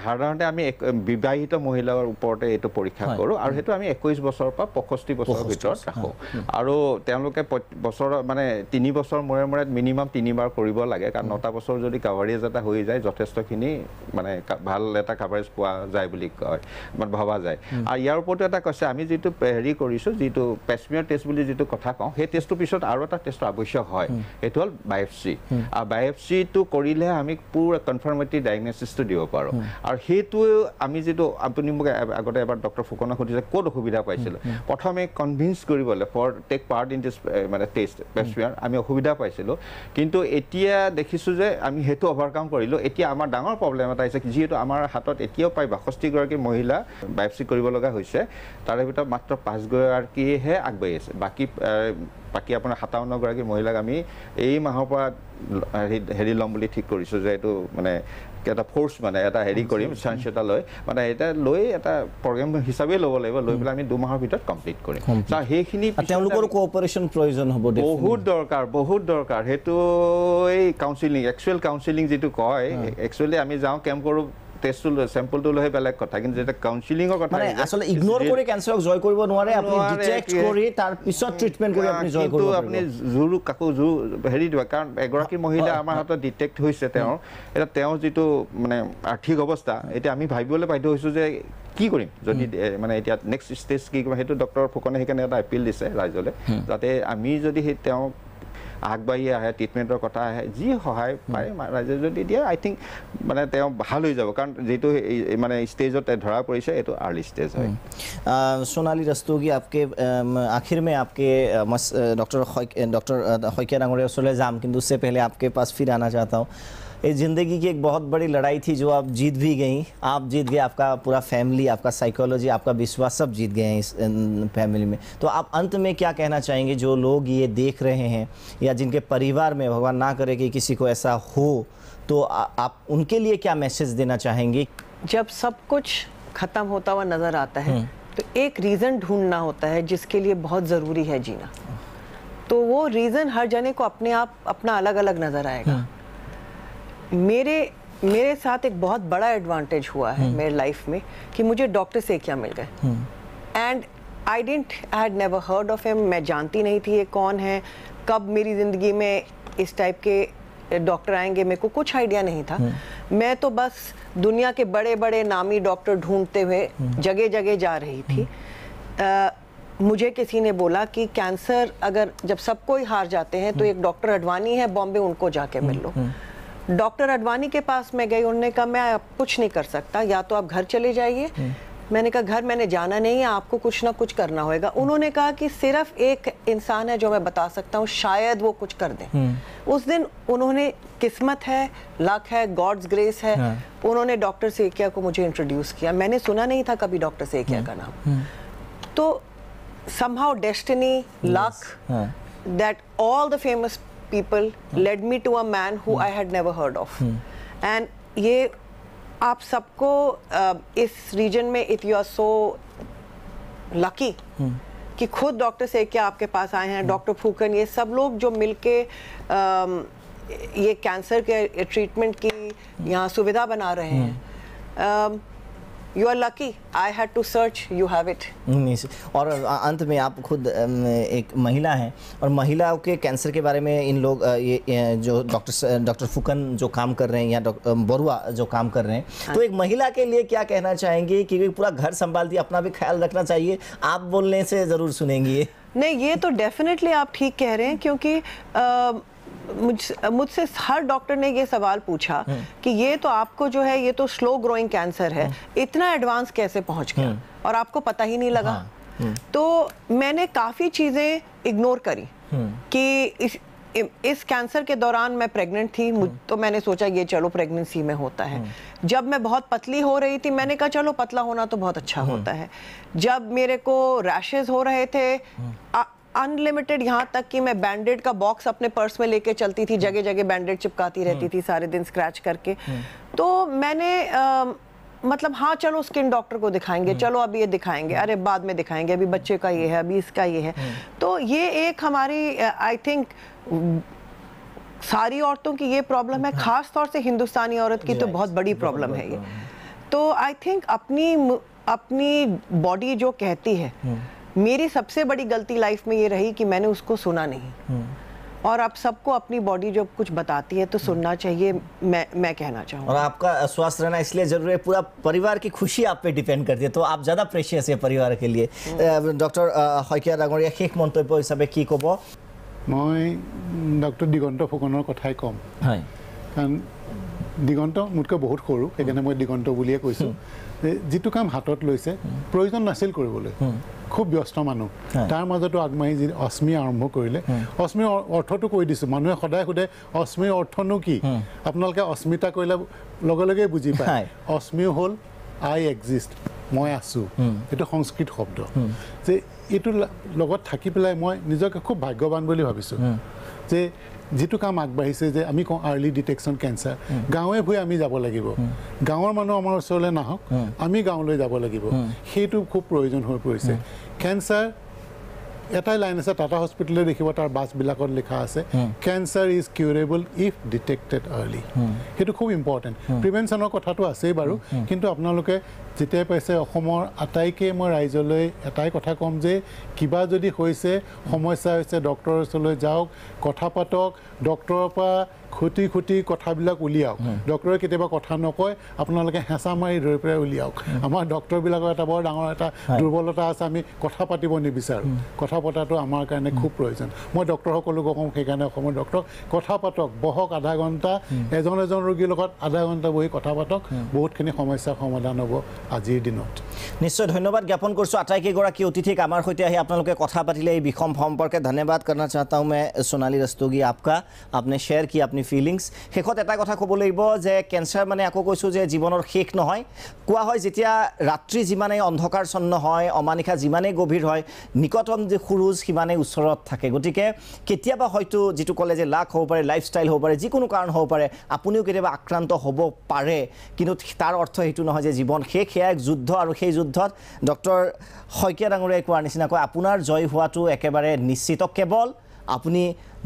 সাধাৰণতে আমি বিবাহিত মহিলাৰ ওপৰতে এইটো পৰীক্ষা কৰোঁ আৰু সেইটো আমি 21 বছৰৰ পৰা 65 বছৰৰ ভিতৰত ৰাখোঁ আৰু তেওঁলোকে বছৰ মানে 3 বছৰ মূৰে মূৰে মিনিমাম 3বাৰ কৰিব লাগে কাৰণ 9টা বছৰ যদি কাভাৰেজ এটা হৈ যায় যথেষ্টখিনি মানে ভাল এটা কাভাৰেজ পোৱা যায় বুলি কয় মানে ভবা যায় আৰু ইয়াৰ ওপৰতো এটা কৈছে আমি যিটো হেৰি কৰিছোঁ যিটো পেচমিয়াৰ টেষ্ট বুলি যিটো কথা কওঁ সেই টেষ্টটোৰ পিছত আৰু এটা টেষ্টৰ আৱশ্যক হয় সেইটো হ'ল বায়োপচি আৰু বায়োপচিটো কৰিলে আমি পুৰা কনফাৰ্মেটিভ ডায়েগনচিছটো দিব পাৰোঁ আৰু সেইটো আমি যিটো আপুনি মোক আগতে এবাৰ ডক্টৰ ফুকনক সুধিছে ক'ত অসুবিধা পাইছিলোঁ প্ৰথমে কনভিন্স কৰিবলৈ for take part in this মানে টেষ্ট পেচমিয়াৰ আমি অসুবিধা পাইছিলোঁ কিন্তু এতিয়া দেখিছোঁ যে আমি সেইটো অভাৰকাম কৰিলোঁ এতিয়া আমাৰ ডাঙৰ প্ৰব্লেম এটা হৈছে যিহেতু আমাৰ হাতত এতিয়াও প্ৰায় 62গৰাকী মহিলা বায়োপচি কৰিব লগা হৈছে তাৰে ভিতৰত মাত্ৰ 5গৰাকীহে আগবাঢ়ি আছে বাকী আপোনাৰ 57গৰাকী মহিলাক আমি এই মাহৰ পৰা হেৰি ল'ম বুলি ঠিক কৰিছোঁ যে এইটো মানে এটা ফ'ৰ্চ মানে এটা হেৰি কৰিম চান্স এটা লৈ মানে এটা লৈ এটা প্ৰগ্ৰেম হিচাপে ল'ব লাগিব লৈ পেলাই আমি 2 মাহৰ ভিতৰত কমপ্লিট কৰিম সেইখিনি তেওঁলোকৰ কোঅপাৰেশ্যন প্ৰয়োজন হ'ব বহুত দৰকাৰ সেইটো এই কাউন্সিলিং একচুৱেল কাউন্সিলিং যিটো কয় একচুৱেলি আমি যাওঁ কেম্প কৰোঁ টেষ্টটো চেম্পলটো লৈ বেলেগ কথা কিন্তু যেতিয়া কাউন্সিলিঙৰ কথা মানে আসলে ইগনোৰ কৰি কেঞ্চাৰক জয় কৰিব নোৱাৰে আপুনি ডিটেক্ট কৰি তাৰ পিছত ট্ৰিটমেন্ট কৰি আপুনি জয় কৰিব পাৰিব আপুনি জোৰু কাকো হেৰি দিব কাৰণ এগৰাকী মহিলা আমাৰ হাতত ডিটেক্ট হৈছে তেওঁ যিটো মানে আৰ্থিক অৱস্থা এতিয়া আমি ভাবিবলৈ বাধ্য হৈছোঁ যে কি কৰিম যদি মানে এতিয়া নেক্সট ষ্টেজ কি কৰিম সেইটো ডক্টৰ ফুকনে সেইকাৰণে এটা এপিল দিছে ৰাইজলৈ যাতে আমি যদি সেই তেওঁ আগবাঢ়ি আহে ট্ৰিটমেণ্টৰ কথা আহে যি সহায় পায় ৰাইজে যদি দিয়ে আই থিংক মানে তেওঁ ভাল হৈ যাব কাৰণ যিটো মানে ষ্টেজত ধৰা পৰিছে এইটো আৰ্লি ষ্টেজ হয় सोनाली रस्तोगी आपके आखिर में आपके डॉक्टर खैकिया डांगोरिया ओसरले जाम किंतु उससे पहले आपके पास फिर आना चाहता हूँ ये ज़िंदगी की एक बहुत बड़ी लड़ाई थी जो आप जीत भी गई आप जीत गए आपका पूरा फैमिली आपका साइकोलॉजी आपका विश्वास सब जीत गए हैं इस फैमिली में तो आप अंत में क्या कहना चाहेंगे जो लोग ये देख रहे हैं या जिनके परिवार में भगवान ना करे कि किसी को ऐसा हो तो आप उनके लिए क्या मैसेज देना चाहेंगे जब सब कुछ ख़त्म होता हुआ नज़र आता है तो एक रीज़न ढूंढना होता है जिसके लिए बहुत ज़रूरी है जीना तो वो रीज़न हर जने को अपने आप अपना अलग अलग नज़र आएगा मेरे साथ एक बहुत बड़ा एडवांटेज हुआ है मेरे लाइफ में कि मुझे डॉक्टर सेकिया मिल गए and I had never heard of him मैं जानती नहीं थी ये कौन है कब मेरी ज़िंदगी में इस टाइप के डॉक्टर आएंगे मेरे को कुछ आइडिया नहीं था मैं तो बस दुनिया के बड़े बड़े नामी डॉक्टर ढूंढते हुए जगह जगह जा रही थी मुझे किसी ने बोला कि कैंसर अगर जब सब कोई हार जाते हैं तो एक डॉक्टर अडवाणी है बॉम्बे उनको जाके मिल लो डॉक्टर अडवाणी के पास मैं गई उन्होंने कहा मैं कुछ नहीं कर सकता या तो आप घर चले जाइए मैंने कहा घर मैंने जाना नहीं है आपको कुछ ना कुछ करना होगा उन्होंने कहा कि सिर्फ एक इंसान है जो मैं बता सकता हूँ शायद वो कुछ कर दें उस दिन उन्होंने किस्मत है लक है गॉड्स ग्रेस है उन्होंने डॉक्टर सेकिया को मुझे इंट्रोड्यूस किया मैंने सुना नहीं था कभी डॉक्टर सेकिया का नाम तो somehow destiny luck that all the famous people led me to a man who I had never heard of and ये आप सबको इस रीजन में if you are so lucky कि खुद डॉक्टर सेकिया आपके पास आए हैं डॉक्टर फूकन ये सब लोग जो मिलके ये कैंसर के ट्रीटमेंट की यहाँ सुविधा बना रहे हैं You are lucky. I had to search. You have it. और अंत में आप खुद एक महिला हैं और महिलाओं के कैंसर के बारे में इन लोग ये जो डॉक्टर फुकन जो काम कर रहे हैं या बरुआ जो काम कर रहे हैं तो एक महिला के लिए क्या कहना चाहेंगे कि पूरा घर संभालती अपना भी ख्याल रखना चाहिए आप बोलने से ज़रूर सुनेंगी नहीं ये तो डेफिनेटली आप ठीक कह रहे हैं क्योंकि मुझसे हर डॉक्टर ने ये सवाल पूछा कि ये तो आपको जो है ये तो स्लो ग्रोइंग कैंसर है इतना एडवांस कैसे पहुंच गया और आपको पता ही नहीं लगा तो मैंने काफ़ी चीज़ें इग्नोर करी कि इस कैंसर के दौरान मैं प्रेग्नेंट थी तो मैंने सोचा ये चलो प्रेगनेंसी में होता है जब मैं बहुत पतली हो रही थी मैंने कहा चलो पतला होना तो बहुत अच्छा होता है जब मेरे को रैशेस हो रहे थे अनलिमिटेड, यहाँ तक कि मैं बैंडेड का बॉक्स अपने पर्स में लेके चलती थी, जगह जगह बैंडेड चिपकाती रहती थी सारे दिन स्क्रैच करके। तो मैंने मतलब हाँ चलो स्किन डॉक्टर को दिखाएंगे, चलो अभी ये दिखाएंगे, अरे बाद में दिखाएंगे, अभी बच्चे का ये है, अभी इसका ये है। तो ये एक हमारी आई थिंक सारी औरतों की ये प्रॉब्लम है, खास तौर से हिंदुस्तानी औरत की तो बहुत बड़ी प्रॉब्लम है ये। तो आई थिंक अपनी बॉडी जो कहती है, मेरी सबसे बड़ी गलती लाइफ में ये रही कि मैंने उसको सुना नहीं। और अब सबको अपनी बॉडी जो कुछ बताती है तो सुनना चाहिए, मैं कहना चाहूँगा। और आपका स्वस्थ रहना इसलिए जरूरी है, पूरा परिवार की खुशी आप पे डिपेंड करती है, तो आप ज़्यादा प्रेशियस है परिवार के लिए। डॉक्टर शইকীয়া ডাঙৰীয়া শেষ মন্তব্য হিচাপে কি ক'ব? মই ডক্টৰ দিগন্ত ফুকনৰ কথাই ক'ম। হয়, কাৰণ দিগন্ত মোতকৈ বহুত সৰু, সেইকাৰণে মই দিগন্ত বুলিয়ে কৈছোঁ। যিটো কাম হাতত লৈছে প্ৰয়োজন নাছিল কৰিবলৈ, খুব ব্যস্ত মানুহ, তাৰ মাজতো আগবাঢ়ি যি অস্মি আৰম্ভ কৰিলে। অস্মিৰ অৰ্থটো কৈ দিছোঁ, মানুহে সদায় সোধে অস্মিৰ অৰ্থনো কি? আপোনালোকে অস্মিতা কৰিলে লগে লগে বুজি পায়। অস্মিও হ'ল আই এক্সিষ্ট, মই আছোঁ। এইটো সংস্কৃত শব্দ, যে এইটো লগত থাকি পেলাই মই নিজকে খুব ভাগ্যৱান বুলি ভাবিছোঁ যে যিটো কাম আগবাঢ়িছে, যে আমি কওঁ আৰ্লি ডিটেকশ্যন কেঞ্চাৰ, গাঁৱে ভূঞে আমি যাব লাগিব, গাঁৱৰ মানুহ আমাৰ ওচৰলৈ নাহক, আমি গাঁৱলৈ যাব লাগিব, সেইটো খুব প্ৰয়োজন হৈ পৰিছে। কেঞ্চাৰ এটাই লাইন আছে, টাটা হস্পিটেলে দেখিব, তাৰ বাছবিলাকত লিখা আছে cancer is curable if detected early. সেইটো খুব ইম্পৰ্টেণ্ট। প্ৰিভেনশ্যনৰ কথাটো আছেই বাৰু, কিন্তু আপোনালোকে যেতিয়াই পাইছে, অসমৰ আটাইকে মই ৰাইজলৈ এটাই কথা ক'ম যে কিবা যদি হৈছে, সমস্যা হৈছে, ডক্টৰৰ ওচৰলৈ যাওক, কথা পাতক, ডক্টৰৰ পৰা খুটি খুটি কথাবিলাক উলিয়াওক। ডক্টৰে কেতিয়াবা কথা নকয়, আপোনালোকে হেঁচা মাৰি ধৰি পেলাই উলিয়াওক। আমাৰ ডক্টৰবিলাকৰ এটা বৰ ডাঙৰ এটা দুৰ্বলতা আছে, আমি কথা পাতিব নিবিচাৰোঁ। কথা পতাটো আমাৰ কাৰণে খুব প্ৰয়োজন। মই ডক্টৰসকলকো কওঁ, সেইকাৰণে অসমৰ ডক্টৰক কথা পাতক, বহক আধা ঘণ্টা, এজন ৰোগীৰ লগত আধা ঘণ্টা বহি কথা পাতক, বহুতখিনি সমস্যাৰ সমাধান হ'ব আজিৰ দিনত। নিশ্চয় ধন্যবাদ জ্ঞাপন কৰিছোঁ আটাইকেইগৰাকী অতিথিক আমাৰ সৈতে আহি আপোনালোকে কথা পাতিলে এই বিষম সম্পৰ্কে। ধন্যবাদ करना चाहता हूँ मैं सोनाली रस्तोगी आपका, आपने शेयर की अपनी ফিলিংছ। শেষত এটা কথা ক'ব লাগিব যে কেঞ্চাৰ মানে আকৌ কৈছোঁ যে জীৱনৰ শেষ নহয়। কোৱা হয় যেতিয়া ৰাত্ৰি যিমানেই অন্ধকাৰচ্ছন্ন হয়, অমানিশা যিমানেই গভীৰ হয়, নিকটম যে সুৰুজ সিমানেই ওচৰত থাকে। গতিকে কেতিয়াবা হয়তো যিটো ক'লে যে লাক হ'ব পাৰে, লাইফষ্টাইল হ'ব পাৰে, যিকোনো কাৰণ হ'ব পাৰে, আপুনিও কেতিয়াবা আক্ৰান্ত হ'ব পাৰে, কিন্তু তাৰ অৰ্থ সেইটো নহয় যে জীৱন শেষ। সেয়া এক যুদ্ধ, আৰু সেই যুদ্ধত ডক্টৰ শইকীয়া ডাঙৰীয়াই কোৱাৰ নিচিনাকৈ আপোনাৰ জয় হোৱাটো একেবাৰে নিশ্চিত। কেৱল আপুনি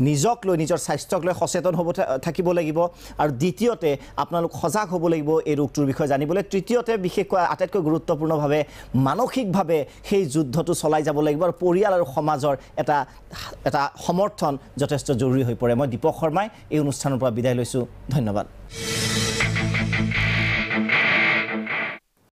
নিজক লৈ, নিজৰ স্বাস্থ্যক লৈ সচেতন হ'ব থাকিব লাগিব, আৰু দ্বিতীয়তে আপোনালোক সজাগ হ'ব লাগিব এই ৰোগটোৰ বিষয়ে জানিবলৈ। তৃতীয়তে বিশেষকৈ আটাইতকৈ গুৰুত্বপূৰ্ণভাৱে মানসিকভাৱে সেই যুদ্ধটো চলাই যাব লাগিব, আৰু পৰিয়াল আৰু সমাজৰ এটা সমৰ্থন যথেষ্ট জৰুৰী হৈ পৰে। মই দীপক শৰ্মাই এই অনুষ্ঠানৰ পৰা বিদায় লৈছোঁ। ধন্যবাদ।